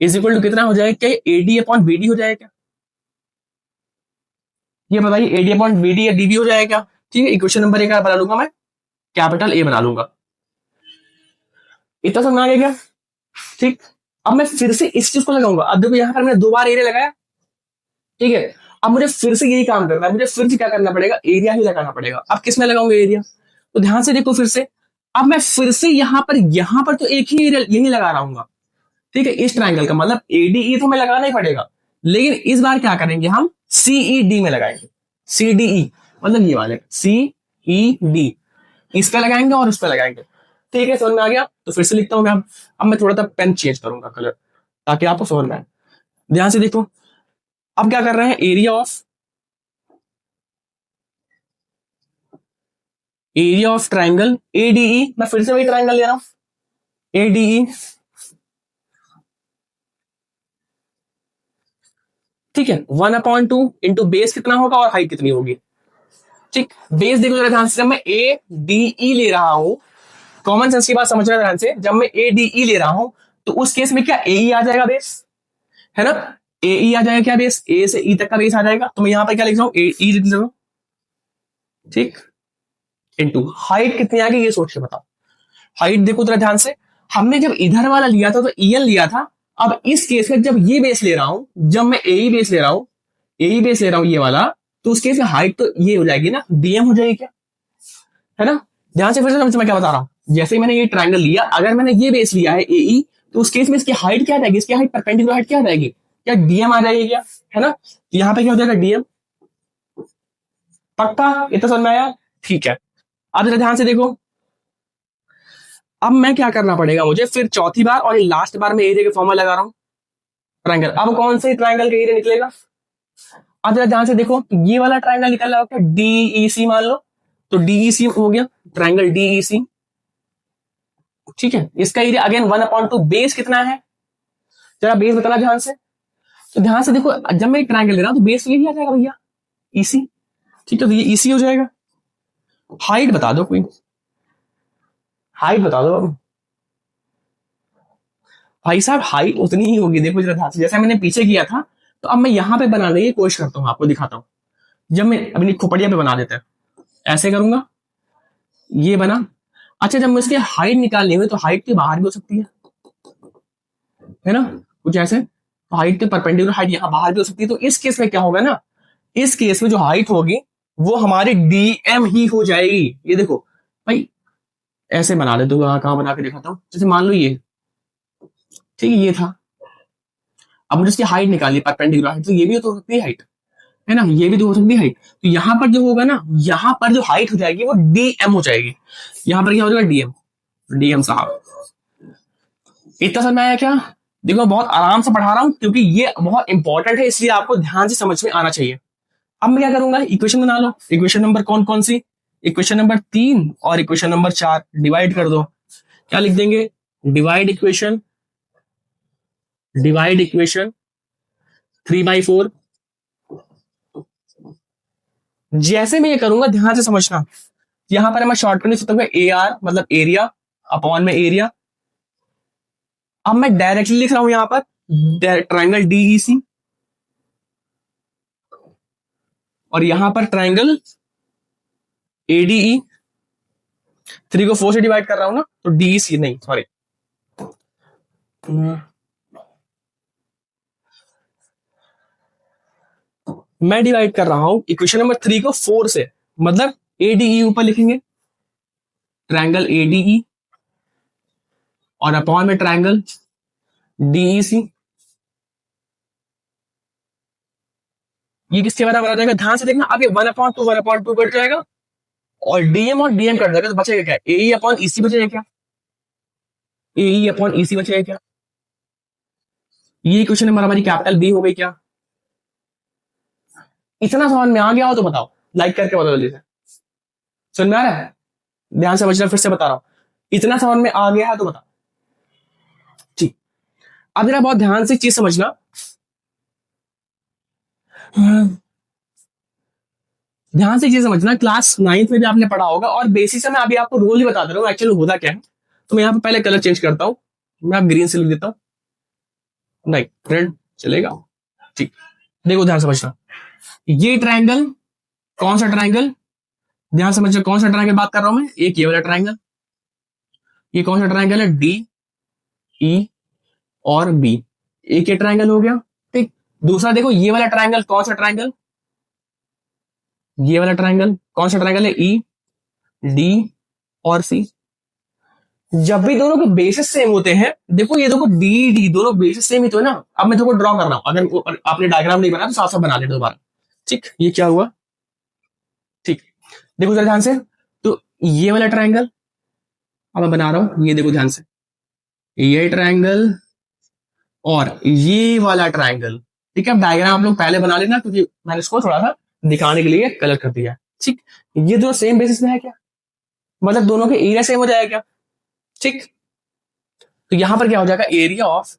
is equal to कितना हो जाएगा, क्या एडी अपॉन बीडी हो जाएगा क्या? ये बताइए, एडी अपॉन बीडी या डीबी हो जाएगा क्या? ठीक है, इक्वेशन नंबर एक बना लूंगा मैं, कैपिटल ए बना लूंगा। इतना समझ आ गया क्या? ठीक। अब मैं फिर से इस चीज को लगाऊंगा। अब देखो यहाँ पर मैंने 2 बार एरिया लगाया, ठीक है। अब मुझे फिर से यही काम करना है, मुझे फिर से क्या करना पड़ेगा, एरिया ही लगाना पड़ेगा। अब किस में लगाऊंगा एरिया, तो ध्यान से देखो फिर से। अब मैं फिर से यहाँ पर तो एक ही एरिया यही लगा रहा हूँ, ठीक है। इस ट्राइंगल का मतलब एडीई तो हमें लगाना ही पड़ेगा, लेकिन इस बार क्या करेंगे, हम सीईडी में लगाएंगे। सीडीई मतलब ये वाले सीईडी, इस पे लगाएंगे और उस पे लगाएंगे। ठीक है, समझ में आ गया? तो फिर से लिखता हूं मैं। अब मैं थोड़ा सा पेन चेंज करूंगा कलर, ताकि आपको समझ में आए। ध्यान से देखो, अब क्या कर रहे हैं, एरिया ऑफ ट्राइंगल एडीई। मैं फिर से वही ट्राइंगल ले रहा हूं, एडीई, ठीक है। 1/2 इंटू बेस कितना होगा और हाइट कितनी होगी, ठीक। बेस देखो जरा ध्यान से, जब मैं ए डी ई ले रहा हूं, कॉमन सेंस की बात समझना ध्यान से, जब मैं ए डी ई ले रहा हूं तो उस केस में क्या ए ई आ जाएगा बेस, है ना। ए ई आ जाएगा क्या बेस, ए से ई तक का बेस आ जाएगा। तो मैं यहां पर क्या लिख रहा हूं, ए ई लिख रहा हूं, ठीक। इंटू हाइट कितनी आ गई ये सोच के बताओ। हाइट देखो जरा ध्यान से, हमने जब इधर वाला लिया था तो ईएन लिया था। अब इस केस में जब ये बेस ले रहा हूं, जब मैं ए बेस ले रहा हूं, ए बेस ले रहा हूं ये वाला, तो उस केस में हाइट तो ये हो जाएगी ना, डीएम हो जाएगी क्या, है ना। ध्यान से फिर से समझ, मैं क्या बता रहा हूं। जैसे मैंने ये ट्राइंगल लिया, अगर मैंने ये बेस लिया है एई, तो उस केस में इसकी हाइट क्या आ जाएगी, इसकी हाइट परपेंडिकुलर हाइट क्या आ जाएगी, क्या डीएम आ जाएगी क्या, है ना। तो यहाँ पे क्या हो जाएगा, डीएम। पक्का इतना समझ में आया, ठीक है। अब जरा ध्यान से देखो, अब मैं क्या करना पड़ेगा मुझे, फिर चौथी बार और लास्ट बार मैं एरिया के फॉर्मूला लगा रहा हूं, ट्राइंगल। अब कौन से ट्राइंगल का एरिया निकलेगा, अब जरा ध्यान से देखो, ये वाला ट्राइंगल निकल रहा होगा डीईसी मान लो, तो डीईसी हो गया ट्राइंगल डीईसी, ठीक है। इसका एरिया अगेन 1/2, बेस कितना है, जरा बेस बताना ध्यान से। तो ध्यान से देखो, जब मैं ट्राइंगल ले रहा हूं तो बेस यही आ जाएगा भैया, ईसी, ठीक है। तो ये ईसी हो जाएगा। हाइट बता दो कोई, हाइट बता दो भाई साहब। हाइट उतनी ही होगी, देखो जरा ध्यान से, जैसा मैंने पीछे किया था। तो अब मैं यहां पे बनाने की कोशिश करता हूं, आपको दिखाता हूं। जब मैं अपनी खोपड़िया पे बना देते हैं, ऐसे करूंगा, ये बना। अच्छा, जब मुझे इसकी हाइट निकालनी हुई तो हाइट के बाहर भी हो सकती है ना, कुछ ऐसे। हाइट के परपेंडिकुलर हाइट यहाँ बाहर भी हो सकती है। तो इस केस में क्या होगा ना, इस केस में जो हाइट होगी वो हमारी डीएम ही हो जाएगी। ये देखो भाई, ऐसे बना देते हो, कहां बना के दिखाता हूं। जैसे मान लो ये, ठीक है, ये था। अब मुझे इसकी हाइट निकालनी, परपेंडिकुलर हाइट, तो ये भी तो हो सकती है हाइट, है ना, ये भी तो हो सकती है हाइट। तो यहाँ पर जो होगा ना, यहाँ पर जो हाइट हो जाएगी वो डीएम हो जाएगी। यहाँ पर क्या हो जाएगा, डीएम, डीएम साहब। इतना समझ में आया क्या? देखो बहुत आराम से पढ़ा रहा हूं, क्योंकि ये बहुत इंपॉर्टेंट है, इसलिए आपको ध्यान से समझ में आना चाहिए। अब मैं क्या करूंगा, इक्वेशन बना लो। इक्वेशन नंबर कौन कौन सी, इक्वेशन नंबर 3 और इक्वेशन नंबर 4 डिवाइड कर दो। क्या लिख देंगे, डिवाइड इक्वेशन, डिवाइड इक्वेशन 3/4। जैसे मैं ये करूंगा ध्यान से समझना, यहां पर मैं शॉर्टकट नहीं सकता, ए आर मतलब एरिया अपॉन में एरिया। अब मैं डायरेक्टली लिख रहा हूं यहां पर ट्राइंगल डीईसी, और यहां पर ट्राइंगल एडीई। 3 को 4 से डिवाइड कर रहा हूं ना, तो डीईसी नहीं, सॉरी, मैं डिवाइड कर रहा हूं इक्वेशन नंबर 3 को 4 से, मतलब एडीई ऊपर लिखेंगे, ट्राइंगल एडीई, और अपॉन में ट्राइंगल डीईसी। ये किसके बराबर आ जाएगा, ध्यान से देखना। अब ये 1/2 कट जाएगा, और डीएम कट जाएगा, तो बचेगा क्या, एई अपॉन ईसी बचेगा क्या, एई अपॉन ईसी बचेगा क्या। ये इक्वेशन नंबर हमारी कैपिटल बी हो गई क्या। इतना समझ में आ गया हो तो बताओ, लाइक करके बताओ जल्दी से। सुन में आ रहा है, ध्यान से समझना, फिर से बता रहा हूं। इतना समझ में आ गया है तो बताओ, ठीक। अब जरा बहुत ध्यान से चीज समझना, ध्यान से चीज समझना। क्लास 9th में भी आपने पढ़ा होगा, और बेसिक से मैं अभी आपको रोल ही बता दे रहा हूँ एक्चुअली होता क्या है। तो मैं यहाँ पे पहले कलर चेंज करता हूँ, मैं आप ग्रीन से लिख देता हूँ, नहीं, रेड चलेगा। ठीक, देखो ध्यान समझना, ये ट्रायंगल कौन सा ट्रायंगल, ध्यान समझना कौन सा ट्रायंगल बात कर रहा हूं मैं, एक ये वाला ट्रायंगल, ये कौन सा ट्रायंगल है, डी ई और बी, एक ये ट्रायंगल हो गया। ठीक, दूसरा देखो ये वाला ट्रायंगल कौन सा ट्रायंगल, ये वाला ट्रायंगल कौन सा ट्रायंगल है, ई डी और सी। जब भी दोनों के बेसिस सेम होते हैं, देखो ये देखो डी डी दोनों बेसिस सेम ही तो है ना। अब मैं तुमको ड्रॉ कर रहा हूं, अगर आपने डायग्राम नहीं बनाया तो साफ साफ बना ले दोबारा। ठीक, ये क्या हुआ, ठीक, देखो जरा ध्यान से, तो ये वाला ट्रायंगल अब मैं बना रहा हूं, ये देखो ध्यान से, ये ट्रायंगल और ये वाला ट्रायंगल। ठीक है, अब डायग्राम आप लोग पहले बना लेना, क्योंकि मैंने इसको थोड़ा सा दिखाने के लिए कलर कर दिया है। ठीक, ये दोनों सेम बेसिस में है क्या, मतलब दोनों के एरिया सेम हो जाएगा क्या। ठीक, तो यहां पर क्या हो जाएगा, area of,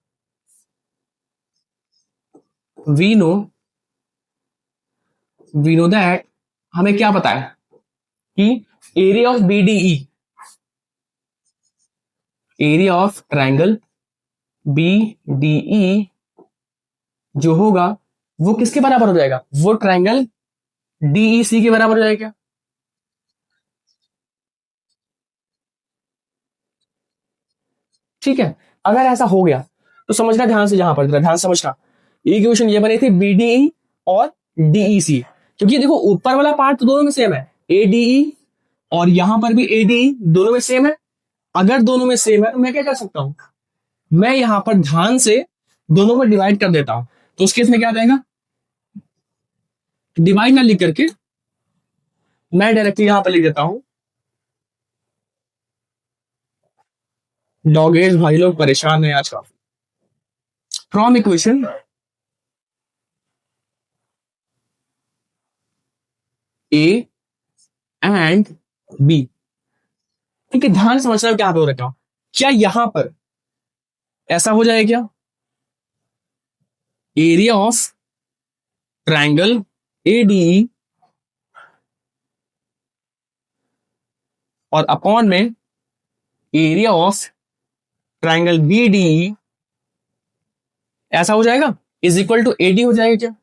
we know that, हमें क्या पता है कि area of BDE, area of triangle BDE जो होगा वो किसके बराबर हो जाएगा, वो ट्रायंगल डीईसी के बराबर हो जाएगा क्या। ठीक है, अगर ऐसा हो गया तो समझना ध्यान से, यहां पर ध्यान से समझना, इक्वेशन ये बनी थी बीडीई और डीईसी, क्योंकि देखो ऊपर वाला पार्ट तो दोनों में सेम है, एडीई और यहां पर भी एडीई दोनों में सेम है। अगर दोनों में सेम है तो मैं क्या कर सकता हूं, मैं यहां पर ध्यान से दोनों को डिवाइड कर देता हूं, तो उस केस में क्या आ जाएगा, डिवाइड ना लिख करके मैं डायरेक्टली यहां पर लिख देता हूं, डॉगेज भाई लोग परेशान है आज काफी। From equation A and B. ठीक है, ध्यान समझना क्या पे हो रखा हूं, क्या यहां पर ऐसा हो जाएगा क्या, एरिया ऑफ ट्रायंगल एडीई और अपॉन में एरिया ऑफ ट्रायंगल बीडीई ऐसा हो जाएगा, इज इक्वल टू एडी हो जाएगा क्या।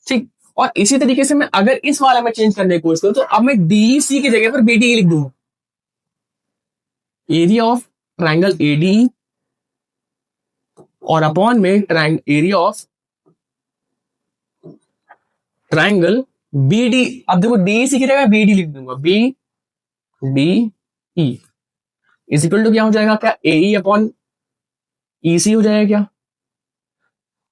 ठीक, और इसी तरीके से मैं अगर इस वाला में चेंज करने की कोशिश करूं, तो अब मैं डीसी की जगह पर बीडीई लिख दूंगा, एरिया ऑफ ट्रायंगल एडी और अपॉन में एरिया ऑफ ट्रायंगल बीडी। अब देखो डीसी की जगह बीडी लिख दूंगा, B D E is equal to क्या हो जाएगा, क्या ए अपॉन ईसी हो जाएगा क्या।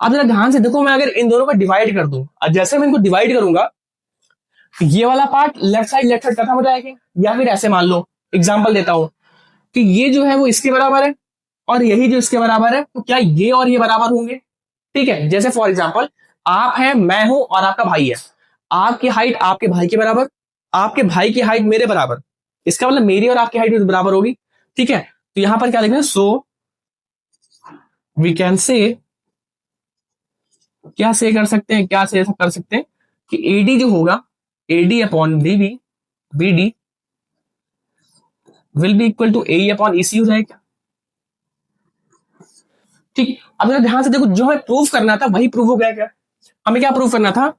अब जरा ध्यान से देखो, मैं अगर इन दोनों को डिवाइड कर दूं, जैसे मैं इनको डिवाइड करूंगा, ये वाला पार्ट लेफ्ट साइड खत्म हो जाएगा, या फिर ऐसे मान लो, एग्जांपल देता हूं कि ये जो है वो इसके बराबर है और यही जो इसके बराबर है, तो क्या ये और ये बराबर होंगे। ठीक है, जैसे फॉर एग्जांपल आप हैं, मैं हूं और आपका भाई है, आपकी हाइट आपके भाई के बराबर, आपके भाई की हाइट मेरे बराबर, इसका मतलब मेरी और आपकी हाइट बराबर होगी। ठीक है, तो यहां पर क्या लिखना है, सो वी कैन से, क्या से कर सकते हैं, क्या से ऐसा कर सकते हैं कि एडी जो होगा, AD upon BB BD will be equal to A upon EC हो जाएगा। ठीक, अब जरा ध्यान से देखो, जो हमें प्रूफ करना था वही प्रूफ हो गया क्या। हमें क्या प्रूफ करना था,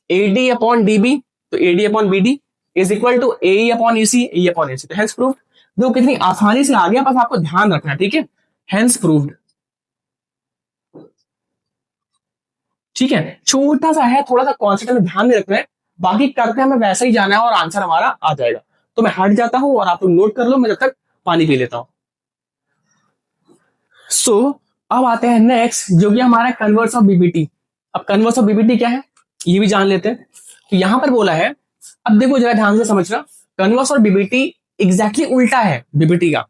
एडी अपॉन डीबी, तो AD upon BD is equal to A upon EC, A upon AC, तो हेंस प्रूफ। देखो कितनी आसानी से आ गया, बस आपको ध्यान रखना है। ठीक है, हेंस प्रूव्ड। ठीक है, छोटा सा है, थोड़ा सा कॉन्सेप्ट में ध्यान में रखना है, बाकी करते हमें वैसा ही जाना है और आंसर हमारा आ जाएगा। तो मैं हट जाता हूं और आप लोग नोट कर लो, मैं जब तक पानी पी लेता हूं। सो अब आते हैं नेक्स्ट, जो कि हमारा कन्वर्स ऑफ बीबीटी। अब कन्वर्स ऑफ बीबीटी क्या है ये भी जान लेते हैं। तो यहां पर बोला है, अब देखो जरा ध्यान से समझना, कन्वर्स और बीबीटी एग्जैक्टली उल्टा है बीबीटी का।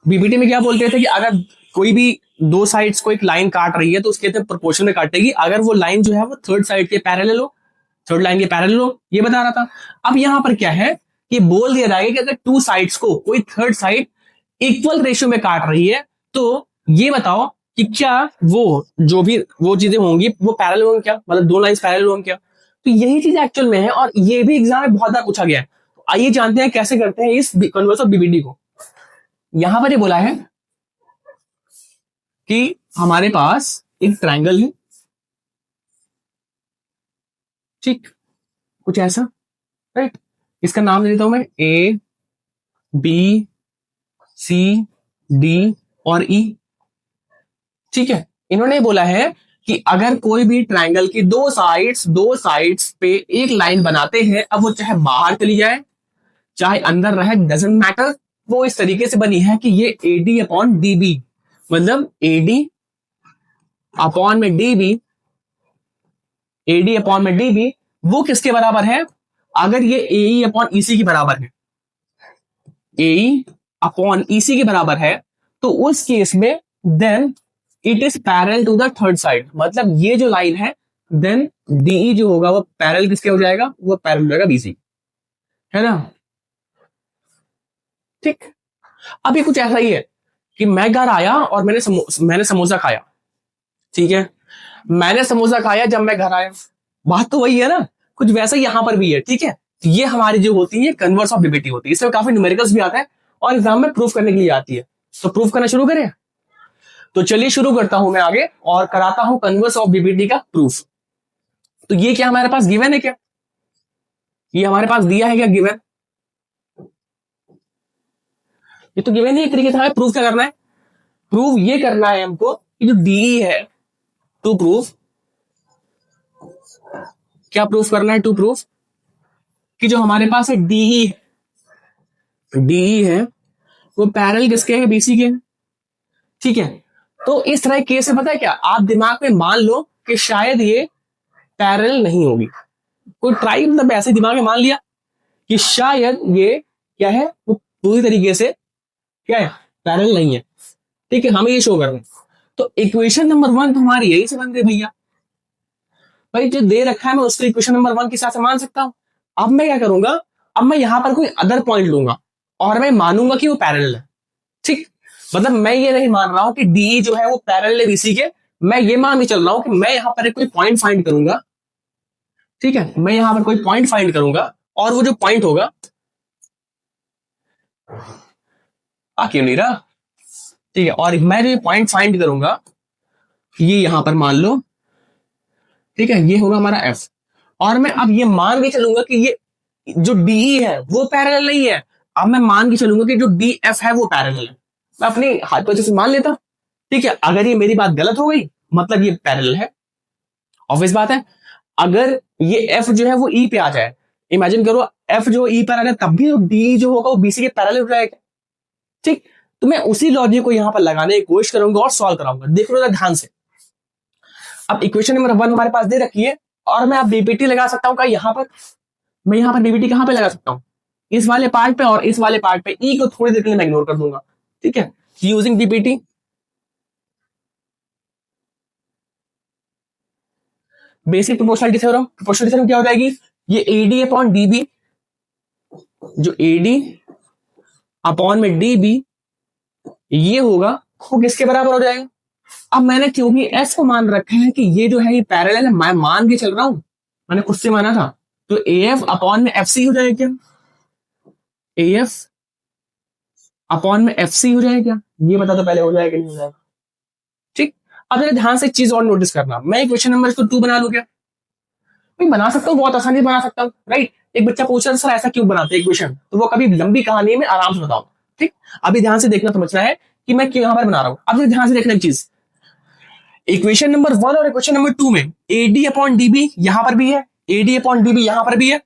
बीबीटी में क्या बोलते थे कि अगर कोई भी दो साइड्स को एक लाइन काट रही है तो उसके प्रोपोर्शन में काटेगी, अगर वो लाइन जो है वो थर्ड साइड के पैरेलल हो, थर्ड लाइन के पैरेलल हो, ये बता रहा था। अब यहां पर क्या है कि बोल दिया जाएगा कि अगर टू साइड्स को कोई थर्ड साइड इक्वल रेशियो में काट रही है, तो ये बताओ कि क्या वो जो भी वो चीजें होंगी वो पैरेलल होंगी क्या, मतलब दो लाइंस पैरेलल होंगी क्या। तो यही चीज एक्चुअल में है और ये भी एग्जाम में बहुत बार पूछा गया है। तो आइए जानते हैं कैसे करते हैं इस कन्वर्स ऑफ बीबीडी को। यहां पर ये बोला है कि हमारे पास एक ट्रायंगल है, ठीक, कुछ ऐसा, राइट। इसका नाम दे देता हूं मैं ए बी सी डी और ई, ठीक है। इन्होंने बोला है कि अगर कोई भी ट्रायंगल की दो साइड्स पे एक लाइन बनाते हैं, अब वो चाहे बाहर चली जाए चाहे अंदर रहे, डजेंट मैटर, वो इस तरीके से बनी है कि ये एडी अपॉन डीबी, मतलब एडी अपॉन में डीबी, एडी अपॉन में डीबी वो किसके बराबर है? अगर ये एई अपॉन ईसी की बराबर है, एई अपॉन ईसी के बराबर है, तो उस केस में then it is parallel to the third side, मतलब ये जो लाइन है देन डीई जो होगा वो पैरेलल किसके हो जाएगा? वो पैरेलल हो जाएगा बीसी, है ना, ठीक। अब ये कुछ ऐसा ही है कि मैं घर आया और मैंने समोसा खाया, ठीक है, मैंने समोसा खाया जब मैं घर आया, बात तो वही है ना, कुछ वैसा ही यहां पर भी है, ठीक है। तो ये हमारी जो होती है कन्वर्स ऑफ डीबीटी होती है, इसमें काफी न्यूमेरिकल्स भी आता है और एग्जाम में प्रूफ करने के लिए आती है। तो प्रूफ करना शुरू करें, तो चलिए शुरू करता हूं मैं आगे और कराता हूं कन्वर्स ऑफ डीबीटी का प्रूफ। तो ये क्या हमारे पास गिवन है क्या? ये हमारे पास दिया है क्या गिवन? ये तो गिवन ही एक तरीके से, प्रूफ क्या करना है? प्रूफ ये करना है हमको कि जो डी है, टू प्रूफ, क्या प्रूफ करना है? टू प्रूफ कि जो हमारे पास है डीई है वो पैरेलल किसके है? बीसी के, ठीक है। तो इस तरह केस में पता है क्या, आप दिमाग में मान लो कि शायद ये पैरेलल नहीं होगी, कोई ट्राई, मतलब ऐसे दिमाग में मान लिया कि शायद ये क्या है, वो पूरी तरीके से क्या है, पैरेलल नहीं है, ठीक है, हमें ये शो करना है। तो इक्वेशन नंबर 1 तो हमारी यही से बन गई भैया, भाई जो दे रखा है मैं उसको इक्वेशन नंबर 1 के हिसाब से मान सकता हूं। अब मैं क्या करूंगा, अब मैं यहां पर कोई अदर पॉइंट लूंगा और मैं मानूंगा कि वो पैरेलल है, ठीक। मतलब मैं ये नहीं मान रहा हूं कि डी जो है वो पैरेलल है बीसी के, मैं ये मान के चल रहा हूं कि मैं यहां पर कोई पॉइंट फाइंड करूंगा, ठीक है, मैं यहां पर कोई पॉइंट फाइंड करूंगा और वो जो पॉइंट होगा, क्यों नहीं रहा, ठीक है, और मैं जो पॉइंट फाइंड करूंगा ये यहां पर मान लो, ठीक है, ये होगा हमारा एफ, और मैं अब ये मान के चलूंगा कि ये जो डी है वो पैरेलल नहीं है। अब मैं मान के चलूंगा कि जो डी एफ है वो पैरेलल है, मैं अपनी हाइपोथेसिस मान लेता, ठीक है। अगर ये मेरी बात गलत हो गई मतलब ये पैरेलल है, ऑब्वियस बात है। अगर ये एफ जो है वो ई पे आ जाए, इमेजिन करो एफ जो ई पर आ जाए, तब भी डी जो होगा वो बीसी के पैरेलल हो जाएगा, ठीक। तो मैं उसी लॉजिक को यहां पर लगाने की कोशिश करूंगा और सॉल्व कराऊंगा, देख लो ध्यान से। अब इक्वेशन नंबर 1 हमारे पास दे रखी है और मैं अब डीबीटी लगा सकता हूं, यहां पर मैं यहां पर डीबीटी कहां पे लगा सकता हूं? इस वाले पार्ट पे, और इस वाले पार्ट पे ई को थोड़ी देर के लिए मैं इग्नोर कर दूंगा, ठीक है, using DBT. Basic proportionality theorem, proportionality theorem क्या हो जाएगी, ये एडी अपॉन डीबी, जो एडी अपॉन में डीबी ये होगा वो किसके बराबर हो जाएगा? अब मैंने क्योंकि एस को मान रखा है कि ये जो है ये पैरेलल है, मैं मान के चल रहा हूं, मैंने खुद से माना था, तो ए एफ अपॉन में एफ सी हो जाएगा क्या? ए एफ अपॉन में एफ सी हो जाएगा क्या? ये बता दो पहले, हो जाएगा नहीं हो जाएगा, ठीक। अब जरा ध्यान से एक चीज और नोटिस करना, मैं इक्वेशन नंबर इसको 2 बना लू क्या? मैं बना सकता हूँ, बहुत आसानी से बना सकता हूँ, राइट। एक बच्चा पूछ रहा है सर ऐसा क्यों बनाते हैं इक्वेशन, तो वो कभी लंबी कहानी में आराम से बताओ, ठीक। अभी ध्यान से देखना, समझना है कि मैं क्यों यहां पर बना रहा हूं। अब ध्यान से देखना एक चीज, इक्वेशन नंबर 1 और इक्वेशन नंबर 2 में एडी अपॉन डीबी यहां पर भी है, एडी अपॉन डीबी यहां पर भी है,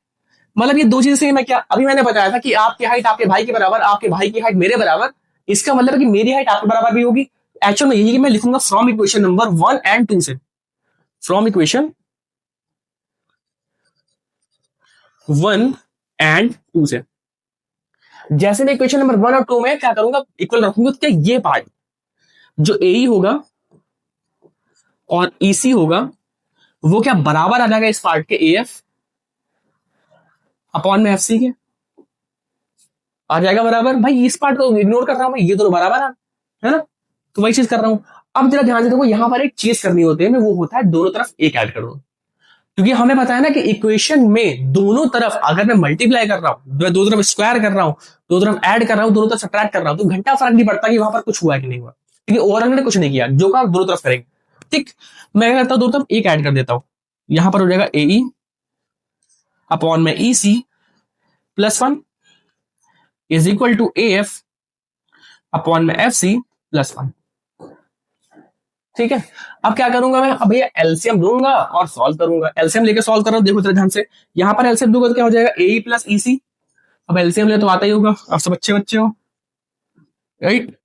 मतलब ये दो चीजें सेम है क्या? अभी मैंने बताया था कि आपकी हाइट आपके भाई के बराबर, आपके भाई की हाइट मेरे बराबर, इसका मतलब है कि मेरी हाइट आपके बराबर भी होगी। एक्चुअल में यही कि मैं लिखूंगा फ्रॉम इक्वेशन नंबर 1 एंड 2 से, फ्रॉम इक्वेशन 1 एंड 2 से। जैसे मैं इक्वेशन नंबर 1 और 2 में क्या करूंगा, इक्वल रखूंगा, तो ये पार्ट जो ए होगा और ईसी होगा वो क्या बराबर आ जाएगा इस पार्ट के ए एफ अपॉन में एफ सी के, आ जाएगा बराबर। भाई इस पार्ट को इग्नोर कर रहा हूं मैं, ये दोनों बराबर है ना, तो वही चीज कर रहा हूं। अब जरा ध्यान से देखो, यहां पर एक चीज करनी होती है, वो होता है दोनों तरफ एक ऐड कर दो, क्योंकि हमें पता है ना कि इक्वेशन में दोनों तरफ अगर मैं मल्टीप्लाई कर रहा हूं, दो तरफ स्क्वायर कर रहा हूं, दो तरफ ऐड कर रहा हूं, दोनों तरफ सब्ट्रैक्ट कर रहा हूं, तो घंटा फर्क नहीं पड़ता कि वहां पर कुछ हुआ है कि नहीं हुआ, क्योंकि ओवरऑल मैंने कुछ नहीं किया, जो काम दोनों तरफ करेंगे। ठीक, मैं क्या करता हूँ, दोनों तरफ एक ऐड कर देता हूँ। यहां पर हो जाएगा ए अपॉन में E C plus 1 is equal to A F upon में एफ सी प्लस 1। ठीक है, अब क्या करूंगा मैं, अब भैया एलसीएम लूंगा और सॉल्व करूंगा। एलसीएम लेके सॉल्व कर रहा हूं, देखो जरा ध्यान से। यहां पर एलसीएम दूंगा तो क्या हो जाएगा, ए प्लस ई सी। अब एलसीएम ले तो आता ही होगा, अब सब अच्छे बच्चे हो, राइट,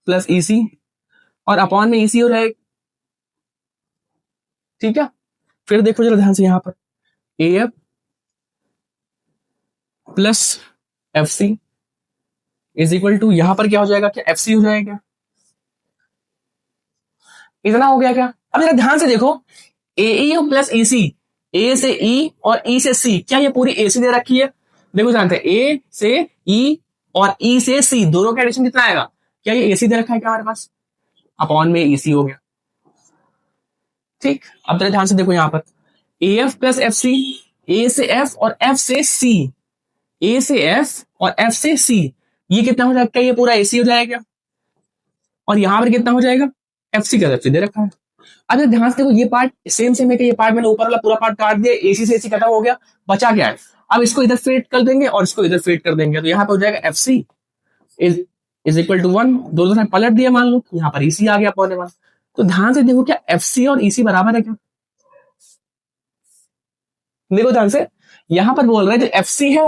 प्लस ई सी और अपॉन में ई सी हो जाएगा। ठीक है, फिर देखो जरा ध्यान से, यहां पर A F plus F C is equal to, यहां पर क्या हो जाएगा, क्या एफ सी हो जाएगा। इतना हो गया क्या। अब जरा ध्यान से देखो, ए प्लस ई सी, ए से ई और ई से सी, क्या ये पूरी ए सी दे रखी है। देखो जानते हैं, ए से ई और ई से सी दोनों का एडिशन कितना आएगा, क्या ये ए सी दे रखा है क्या हमारे पास, अपॉन में ई सी हो गया। ठीक, अब जरा ध्यान से देखो, यहां पर A F plus F C, A से एफ और एफ से सी, ए से एफ और एफ से सी, ये कितना हो जाएगा, ये पूरा एसी हो जाएगा। और यहां पर कितना हो जाएगा, एफ सी का एफ सी दे रखा है। अब ध्यान से देखो, ये पार्ट सेम सेम है कि ये पार्ट मैंने ऊपर वाला पूरा पार्ट काट दिया, एसी से एसी खत्म हो गया, बचा क्या है। अब इसको इधर फेड कर देंगे और इसको इधर फेड कर देंगे, तो यहाँ पे हो जाएगा F C is equal to 1, दोनों तरफ पलट दिया, मान लो यहाँ पर ईसी आ गया पौने 1। तो ध्यान से देखो, क्या एफ सी और ईसी बराबर है क्या। देखो ध्यान से, यहां पर बोल रहे हैं जो एफ सी है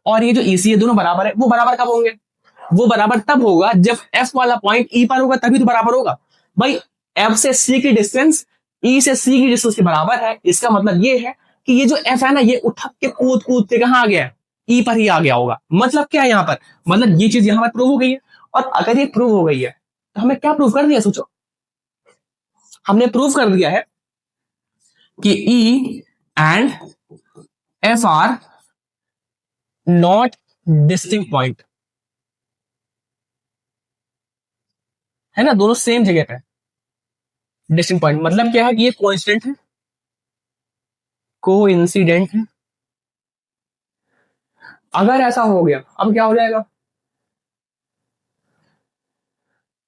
और ये जो ईसी है दोनों बराबर है। वो बराबर कब होंगे, वो बराबर तब होगा जब एफ वाला पॉइंट ई पर होगा, तभी तो बराबर होगा भाई। एफ से सी की डिस्टेंस ई से सी की डिस्टेंस के बराबर है, इसका मतलब ये है कि ये जो एफ है ना, ये उठक के कूद कूद के कहां आ गया है, ई पर ही आ गया होगा। मतलब क्या है यहाँ पर, मतलब ये चीज यहां पर प्रूव हो गई है। और अगर ये प्रूव हो गई है तो हमें क्या प्रूव कर दिया, सोचो, हमने प्रूव कर दिया है कि E and F R not distinct point, है ना, दोनों सेम जगह पे डिस्टिंक्ट पॉइंट। मतलब क्या है कि ये कोइंसिडेंट है, कोइंसिडेंट है। अगर ऐसा हो गया, अब क्या हो जाएगा,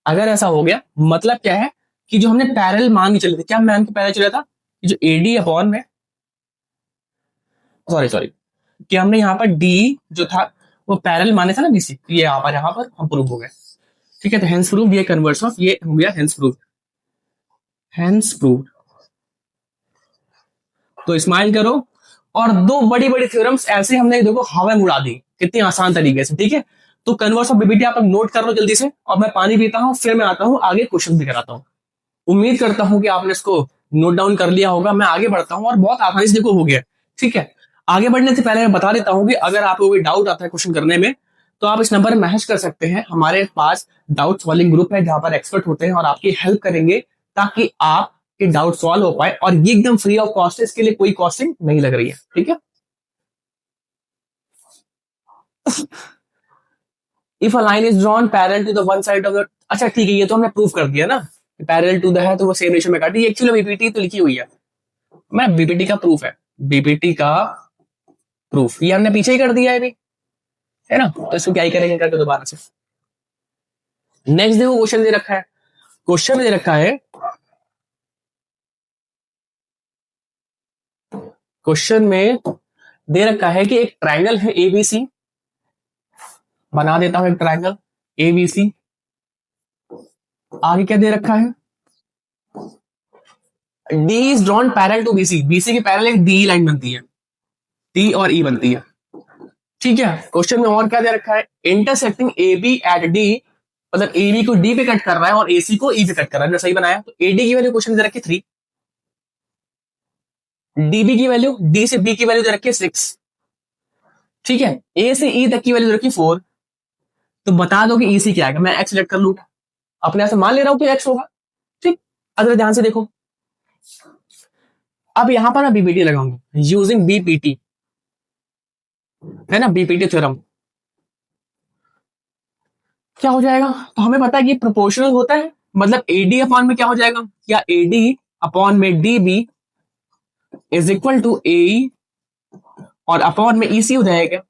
अगर ऐसा हो गया मतलब क्या है कि जो हमने पैरेलल मान के चले थे, क्या मान के पैरेलल चला था, जो एडी अपॉन में, सॉरी सॉरी, कि हमने यहाँ पर डी जो था वो पैरेलल माने था ना बीसी, ये यहाँ पर हम प्रूव हो गए। ठीक है, तो हेंस प्रूव, ये कन्वर्स ऑफ, ये हो गया हेंस प्रूव, हेंस प्रूव। तो स्माइल करो। और दो बड़ी बड़ी थ्योरम्स ऐसे हमने देखो हवा में उड़ा दी, कितनी आसान तरीके से। ठीक है, तो कन्वर्स ऑफ बीबीटी आप नोट कर लो जल्दी से, और मैं पानी पीता हूँ, फिर मैं आता हूँ आगे क्वेश्चन भी कराता हूँ। उम्मीद करता हूँ कि आपने इसको नोट डाउन कर लिया होगा। मैं आगे बढ़ता हूँ और बहुत आसानी से देखो हो गया। ठीक है, आगे बढ़ने से पहले मैं बता देता हूँ कि अगर आपको कोई डाउट आता है क्वेश्चन करने में, तो आप इस नंबर पर मैसेज कर सकते हैं। हमारे पास डाउट सॉल्विंग ग्रुप है जहां पर एक्सपर्ट होते हैं और आपकी हेल्प करेंगे ताकि आपके डाउट सॉल्व हो पाए, और ये एकदम फ्री ऑफ कॉस्ट है, इसके लिए कोई कॉस्टिंग नहीं लग रही है। ठीक है, if a line is drawn parallel to the one side of the, अच्छा ठीक है, ये तो हमने प्रूव कर दिया ना, पैरेलल टू द है तो वो सेम रेशियो में काटी। एक्चुअली बीपीटी तो लिखी हुई है, मैं बीपीटी का प्रूफ है, बीपीटी का प्रूफ ये हमने पीछे ही कर दिया है अभी, है ना। तो इसको क्या ही करेंगे करके दोबारा से। नेक्स्ट देखो क्वेश्चन दे रखा है, क्वेश्चन दे रखा है, क्वेश्चन में दे रखा है कि एक ट्राइंगल है एबीसी, बना देता हूं एक ट्राइंगल एबीसी। आगे क्या दे रखा है, D is drawn parallel to BC, BC के पैरेलल एक डी लाइन बनती है, डी और ई बनती है। ठीक है, क्वेश्चन में और क्या दे रखा है, intersecting A B at D, मतलब ए बी को डी पे कट कर रहा है और एसी को ई पे कट कर रहा है। सही बनाया। तो एडी की वैल्यू क्वेश्चन में दे रखी 3, डीबी की वैल्यू, डी से बी की वैल्यू दे रखी है 6। ठीक है, ए से ई तक की वैल्यू दे रखी 4। तो बता दो कि ईसी क्या है। मैं एक्स सिलेक्ट कर लूंगा, अपने यहां से मान ले रहा हूं कि एक्स होगा। ठीक, अगर ध्यान से देखो, अब यहां पर मैं बीपीटी लगाऊंगा यूजिंग बीपीटी, है ना, बीपीटी थ्योरम। क्या हो जाएगा, तो हमें पता है कि प्रोपोर्शनल होता है, मतलब एडी अपॉन में क्या हो जाएगा, या एडी अपॉन में डीबी इज इक्वल टू ए और अपॉन में ईसी हो जाएगा,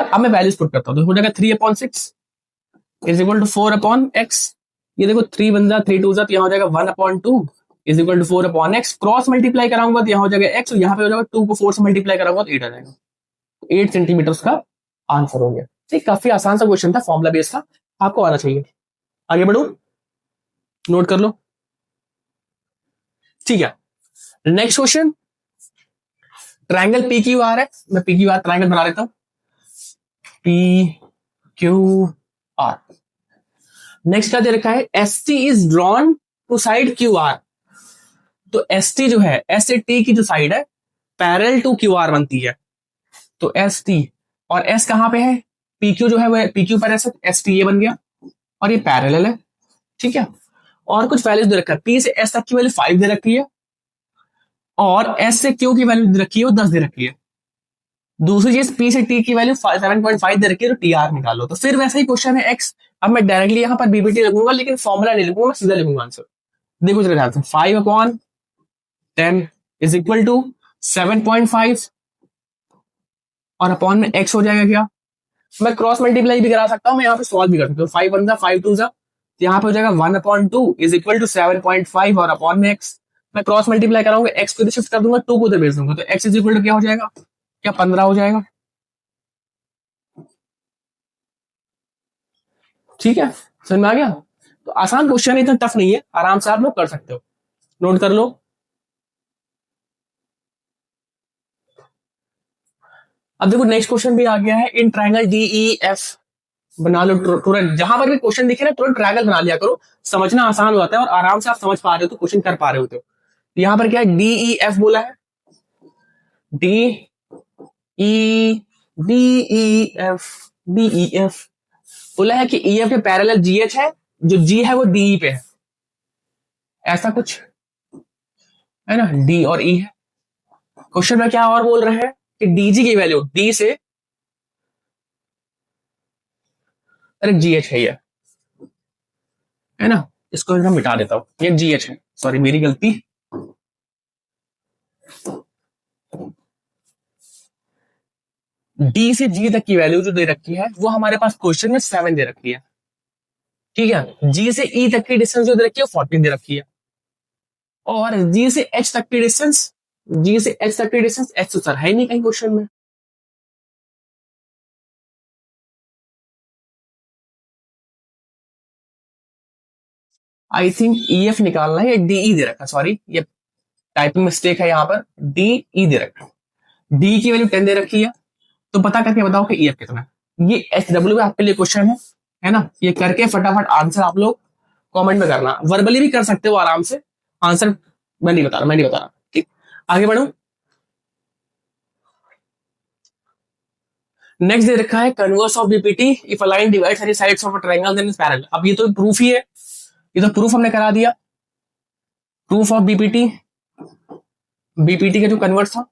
अब मैं वैल्यूज पुट करता हूं, तो हो जाएगा 3/6 इज इक्वल टू 4/x ये देखो 3 बन जा 3 टू जा, तो यहाँ हो जाएगा 1/2 is equal to 4/x। Cross multiply कराऊंगा तो यहाँ हो जाएगा x, और यहाँ पे हो जाएगा 2 को 4 से मल्टीप्लाई कराऊंगा तो 8 आ जाएगा। 8 सेंटीमीटर का आंसर हो गया। ठीक, काफी आसान सा क्वेश्चन था, फॉर्मुला बेस का, आपको आना चाहिए। आगे बढ़ो, नोट कर लो। ठीक है, next question, triangle P Q R है, मैं पी क्यू आर ट्रायंगल बना लेता हूं। पी क्यू आर, नेक्स्ट क्या दे रखा है, S T is drawn to side Q R. तो एस टी जो है, एस ए टी की जो साइड है पैरेलल टू क्यू आर बनती है। तो एस टी और एस कहां पे है, पी क्यू जो है वो पी क्यू पर एस टी ये बन गया, और ये पैरेलल है। ठीक है, और कुछ वैल्यूज दे रखा है, पी से एस तक की वैल्यू 5 दे रखी है, और एस से क्यू की वैल्यू दे रखी है वो 10 दे रखी है। दूसरी चीज, पी से टी की वैल्यू 7.5 दे रखी है, तो टी आर निकालो। तो फिर वैसा ही क्वेश्चन है एक्स। अब मैं डायरेक्टली यहाँ पर बीबीटी लिखूंगा, लेकिन फॉर्मूला नहीं लिखूंगा, मैं सीधा लिखूंगा आंसर। देखो जरा ध्यान से, 5/10 इज इक्वल टू 7.5, और अपॉन में एक्स हो जाएगा क्या। मैं क्रॉस मल्टीप्लाई भी करा सकता हूँ, मैं यहाँ पे सॉल्व भी कर सकता हूँ। 5 1 जा 5 2 जा, यहाँ पे हो जाएगा 1/2 इज इक्वल टू 7.5, और अपॉन में एक्स। मैं क्रॉस मल्टीप्लाई कराऊंगा, एक्स को इधर शिफ्ट कर दूंगा, 2 को उधर भेज दूंगा, तो एक्स इज इक्वल टू क्या हो जाएगा, क्या 15 हो जाएगा। ठीक है, समझ में आ गया। तो आसान क्वेश्चन, इतना टफ नहीं है, आराम से आप लोग कर सकते हो, नोट कर लो। अब देखो नेक्स्ट क्वेश्चन भी आ गया है, इन ट्रायंगल डीईएफ बना लो तुरंत। जहां पर भी क्वेश्चन दिखे ना तुरंत ट्रायंगल बना लिया करो, समझना आसान हो जाता है, और आराम से आप समझ पा रहे हो तो क्वेश्चन कर पा रहे होते हो। यहां पर क्या है, डीईएफ बोला है, डी ई डीईएफ डीईएफ बोला है कि ईएफ के पैरेलल जीएच है, जो जी है वो डीई पे है, ऐसा कुछ है ना, डी और ई है। क्वेश्चन में क्या और बोल रहे हैं कि डीजी की वैल्यू डी से, अरे जीएच है ये, है ना, इसको मैं मिटा देता हूं, ये जीएच है, सॉरी मेरी गलती। डी से जी तक की वैल्यू जो दे रखी है वो हमारे पास क्वेश्चन में 7 दे रखी है। ठीक है, जी से ई तक की डिस्टेंस जो दे रखी है 14 दे रखी है, और जी से एच तक की डिस्टेंस, जी से एच तक की डिस्टेंस, एच तो सर है ही नहीं कहीं क्वेश्चन में। आई थिंक ई एफ निकालना है, या डीई दे रखा, सॉरी ये टाइपिंग मिस्टेक है, यहाँ पर डीई दे रखा, डी की वैल्यू 10 दे रखी है। तो पता करके बताओ कि ई एफ कितना है। ये एच डब्ल्यू आपके लिए क्वेश्चन है ना, ये करके फटाफट आंसर आप लोग कमेंट में करना, वर्बली भी कर सकते हो आराम से, आंसर मैं नहीं बता रहा। ठीक, आगे बढ़ो। नेक्स्ट दे रखा है, converse of BPT if a line divides any sides of a triangle then is parallel. अब ये तो प्रूफ ही है, ये तो प्रूफ हमने करा दिया, प्रूफ ऑफ बीपीटी, बीपीटी का जो कन्वर्स था,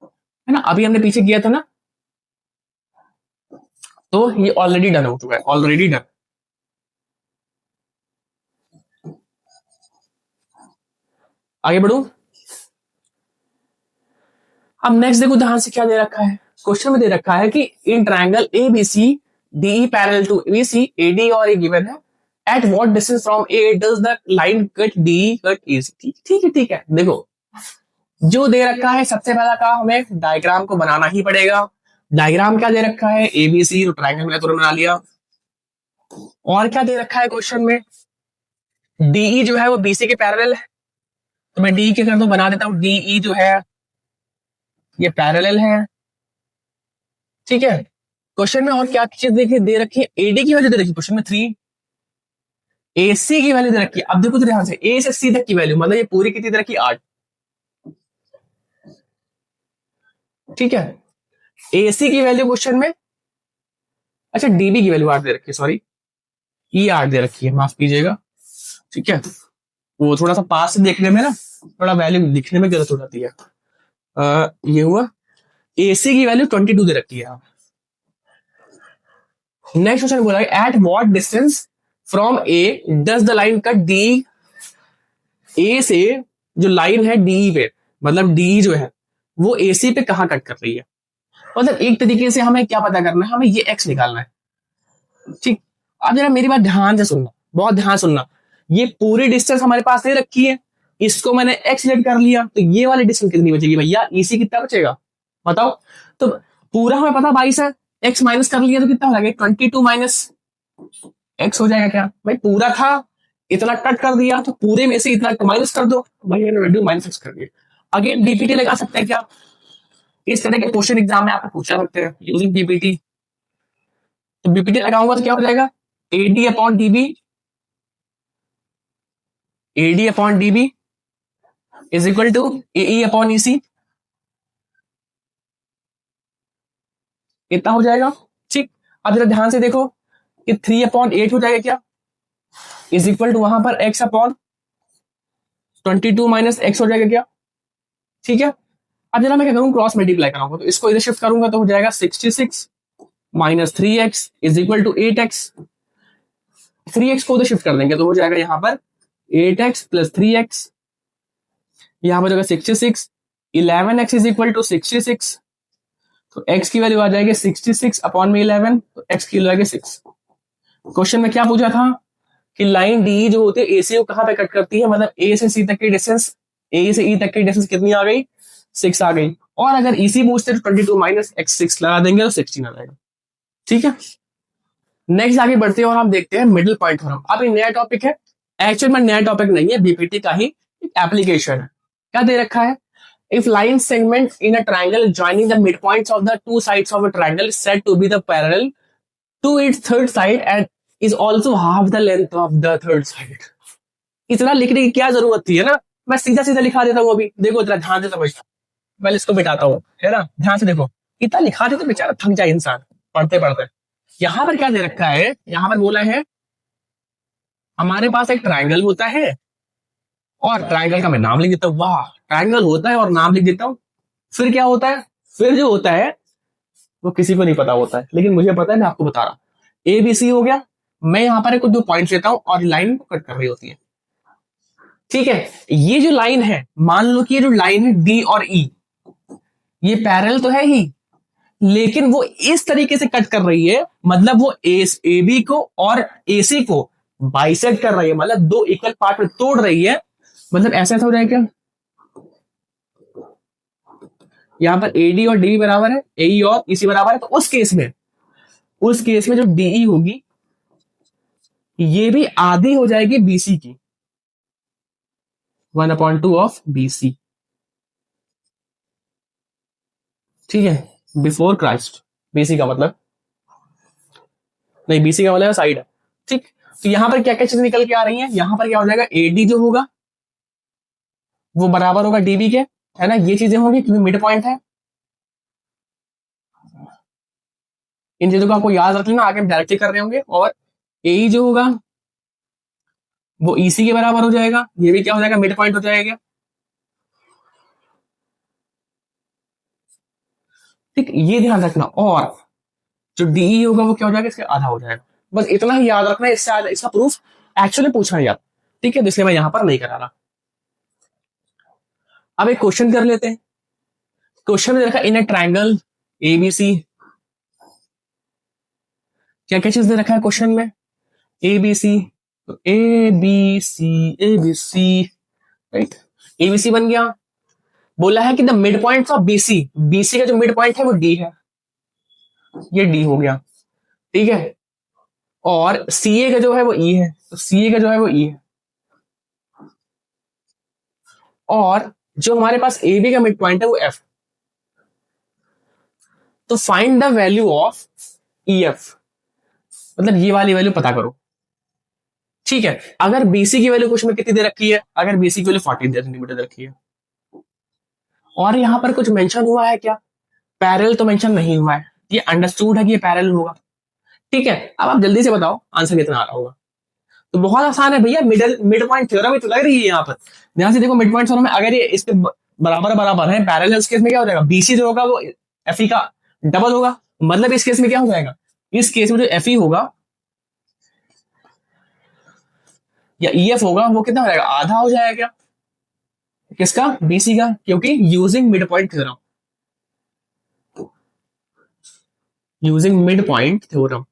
है ना, अभी हमने पीछे किया था ना, तो ये ऑलरेडी डन हो चुका है, ऑलरेडी डन। आगे बढ़ू। अब नेक्स्ट देखो ध्यान से क्या दे रखा है, क्वेश्चन में दे रखा है कि in triangle A B C D E parallel to B C A D और ए गिवन है, at what distance from A does the line cut D cut A C. ठीक है, देखो जो दे रखा है, सबसे पहला काम हमें डायग्राम को बनाना ही पड़ेगा। डायग्राम क्या दे रखा है, ए बी सी, तो ट्रायंगल मैंने तुरंत बना लिया। और क्या दे रखा है क्वेश्चन में, डीई जो है वो बीसी के पैरेलल है, तो मैं डी के कर दो, बना देता हूं, डीई जो है ये पैरेलल है। ठीक है, क्वेश्चन में और क्या चीज देखिए दे रखी है, एडी की वैल्यू दे रखी क्वेश्चन में 3, एसी की वैल्यू दे रखी है। अब देखो तो ध्यान से, ए से सी तक की वैल्यू, मतलब ये पूरी कितनी दे रखी, 8। ठीक है, एसी की वैल्यू क्वेश्चन में, अच्छा डीबी की वैल्यू 8 दे रखी है, सॉरी ई 8 दे रखी है, माफ कीजिएगा। ठीक है, वो थोड़ा सा पास से देखने में ना थोड़ा वैल्यू दिखने में गलत हो जाती है। ये हुआ, एसी की वैल्यू 22 दे रखी है। नेक्स्ट क्वेश्चन बोला है, at what distance from A does the line cut D, A से जो लाइन है डी पे, मतलब डी जो है वो एसी पे कहां कट कर रही है। मतलब एक तरीके से हमें क्या पता करना है, हमें ये एक्स निकालना है। ठीक, अब जरा मेरी बात ध्यान से सुनना, बहुत ध्यान सुनना। ये पूरी डिस्टेंस हमारे पास दे रखी है, इसको मैंने एक्स लेट कर लिया, तो ये वाली डिस्टेंस कितनी बचेगी भैया, ईसी कितना बचेगा बताओ। तो पूरा हमें पता 22 है, एक्स माइनस कर लिया तो कितना हो जाएगा 22 माइनस एक्स हो जाएगा क्या भाई, पूरा था इतना कट कर दिया तो पूरे में से इतना माइनस कर दो भाई, मैंने माइनस एक्स कर दिया। अगेन डीपीटी लगा सकते हैं क्या, इस तरह के क्वेश्चन एग्जाम में आपको पूछा सकते हैं यूजिंग डीपीटी। तो डीपीटी लगाऊंगा तो क्या हो जाएगा, AD upon DB, AD upon DB is equal to AE upon EC, इतना हो जाएगा। ठीक, अब जरा ध्यान से देखो कि 3/8 हो जाएगा क्या, इज इक्वल टू वहां पर x अपॉन 22 माइनस एक्स हो जाएगा क्या। ठीक है, अब जरा मैं क्या करूँ, क्रॉस मल्टीप्लाई कराऊंगा, तो इसको इधर शिफ्ट करूंगा तो हो जाएगा 66 minus 3x is equal to 8x, 3x को उधर शिफ्ट कर देंगे तो हो जाएगा यहाँ पर 8x प्लस 3x, यहाँ पर होगा 66, 11x इज इक्वल टू 66, तो x की वैल्यू आ जाएगी 66 अपॉन में 11, तो x की वैल्यू आ जाएगी 6। क्वेश्चन में क्या पूछा था कि लाइन डी जो होती है ए से कहां पे कट करती है, मतलब ए से सी तक की डिस्टेंस, ए से ई तक की डिस्टेंस कितनी आ गई 6 आ गई, और अगर इसी पूछते तो 22 माइनस एक्स 6 लगा देंगे तो 16 आ जाएगा। ठीक है, नेक्स्ट आगे बढ़ते हैं और हम देखते हैं मिडिल पॉइंट थ्योरम। अब ये नया टॉपिक है, एक्चुअल में नया टॉपिक नहीं है, बीपीटी का ही एक एप्लीकेशन है। क्या दे रखा है, if line segment in a triangle joining the midpoints of the two sides of a triangle is said to be the parallel to its third side and is also half the length of the third side। इतना लिखने की क्या जरूरत थी, है ना, मैं सीधा सीधा लिखा देता हूँ। अभी देखो इतना ध्यान से समझना, पहले इसको मिटाता हूँ, है ना, ध्यान से देखो, इतना लिखा दे तो बेचारा थक जाए इंसान पढ़ते पढ़ते। यहां पर क्या दे रखा है, यहां पर बोला है हमारे पास एक ट्राइंगल होता है, और ट्राइंगल का मैं नाम लिख देता हूँ, वाह ट्राइंगल होता है और नाम लिख देता हूँ। फिर क्या होता है, फिर जो होता है वो किसी को नहीं पता होता है, लेकिन मुझे पता है, मैं आपको बता रहा। ए बी सी हो गया, मैं यहां पर कुछ 2 पॉइंट्स लेता हूं और लाइन को कट कर रही होती है। ठीक है, ये जो लाइन है, मान लो कि ये जो लाइन है डी और ई, ये पैरेलल तो है ही, लेकिन वो इस तरीके से कट कर रही है, मतलब वो ए बी को और ए सी को बाइसेक्ट कर रही है, मतलब 2 इक्वल पार्ट में तोड़ रही है। मतलब ऐसा हो जाएगा क्या, यहां पर एडी और डी बराबर है, एई और इसी बराबर है, तो उस केस में जो डीई होगी ये भी आधी हो जाएगी बीसी की, 1/2 ऑफ बीसी। ठीक है, बिफोर क्राइस्ट, बीसी का मतलब नहीं, बीसी का मतलब साइड है। ठीक, तो यहां पर क्या क्या चीज निकल के आ रही है, यहां पर क्या हो जाएगा, एडी जो होगा वो बराबर होगा डीबी के, है ना, ये चीजें होंगी क्योंकि मिड पॉइंट है। इन चीजों को आपको याद रख लेना, आगे हम डायरेक्टली कर रहे होंगे। और ए जो होगा वो ईसी के बराबर हो जाएगा, ये भी क्या हो जाएगा, मिड पॉइंट हो जाएगा। ठीक, ये ध्यान रखना। और जो डीई होगा वो क्या हो जाएगा, इसके आधा हो जाएगा। बस इतना ही याद रखना, इससे इसका प्रूफ एक्चुअली पूछा है यार। ठीक है, तो इसलिए मैं यहां पर नहीं करा रहा। अब एक क्वेश्चन कर लेते हैं। क्वेश्चन में देखा इन ए ट्राइंगल एबीसी, क्या क्या चीज दे रखा है क्वेश्चन में, एबीसी, तो A B C right, ABC बन गया। बोला है कि the mid point of BC, BC का जो मिड पॉइंट है वो डी है, ये डी हो गया। ठीक है, और सीए का जो है वो ई है, तो सीए का जो है वो ई है। और जो हमारे पास ए बी का मिड पॉइंट है वो एफ, तो find the value of E F, मतलब ये वाली वैल्यू पता करो। ठीक है, अगर बीसी की वैल्यू कुछ में कितनी दे रखी है, अगर बीसी की वैल्यू 40 सेंटीमीटर दे रखी है, और यहां पर कुछ मेंशन हुआ है क्या, पैरेलल तो मेंशन नहीं हुआ है, ये अंडरस्टूड है कि ये पैरेलल होगा। ठीक है, अब आप जल्दी से बताओ आंसर कितना आ रहा होगा। तो बहुत आसान है भैया, मिड पॉइंट थ्योरम ही तो लग रही है यहाँ पर। ध्यान से देखो, मिड पॉइंट थ्योरम में अगर ये इसके बराबर बराबर है, पैरेलल केस में क्या हो जाएगा, बीसी जो होगा वो एफ का डबल होगा, मतलब इस केस में क्या हो जाएगा, इस केस में जो एफ होगा या ई एफ होगा वो कितना हो जाएगा, आधा हो जाएगा किसका, बीसी का, क्योंकि using mid point theorem, using mid point theorem.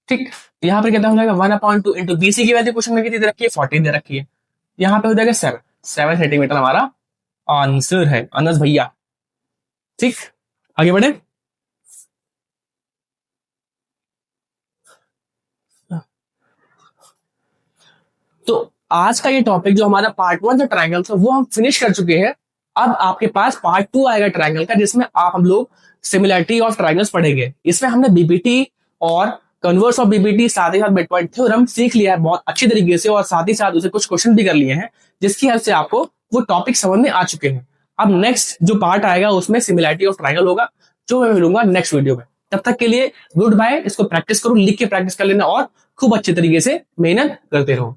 ठीक, यहाँ पर कितना हो जाएगा 1/2 इंटू बीसी की वैल्यू क्वेश्चन में कितनी दे रखी है 14 दे रखी है, यहाँ पे हो जाएगा 7 सेंटीमीटर हमारा आंसर है अनस भैया। ठीक, आगे बढ़े। तो आज का ये टॉपिक जो हमारा पार्ट 1 था ट्रायंगल था वो हम फिनिश कर चुके हैं। अब आपके पास पार्ट 2 आएगा ट्रायंगल का, जिसमें हम लोग सिमिलरिटी ऑफ ट्रायंगल्स पढ़ेंगे। इसमें हमने बीबीटी और कन्वर्स ऑफ बीबीटी साथ ही साथ मिड पॉइंट थ्योरम सीख लिया है बहुत अच्छी तरीके से, और साथ ही साथ उसे कुछ क्वेश्चन भी कर लिए हैं, जिसकी हेल्प से आपको वो टॉपिक समझ में आ चुके हैं। अब नेक्स्ट जो पार्ट आएगा उसमें सिमिलरिटी ऑफ ट्रायंगल होगा, जो मैं मिलूंगा नेक्स्ट वीडियो में। तब तक के लिए गुड बाय। इसको प्रैक्टिस करो, लिख के प्रैक्टिस कर लेना और खूब अच्छे तरीके से मेहनत करते रहो।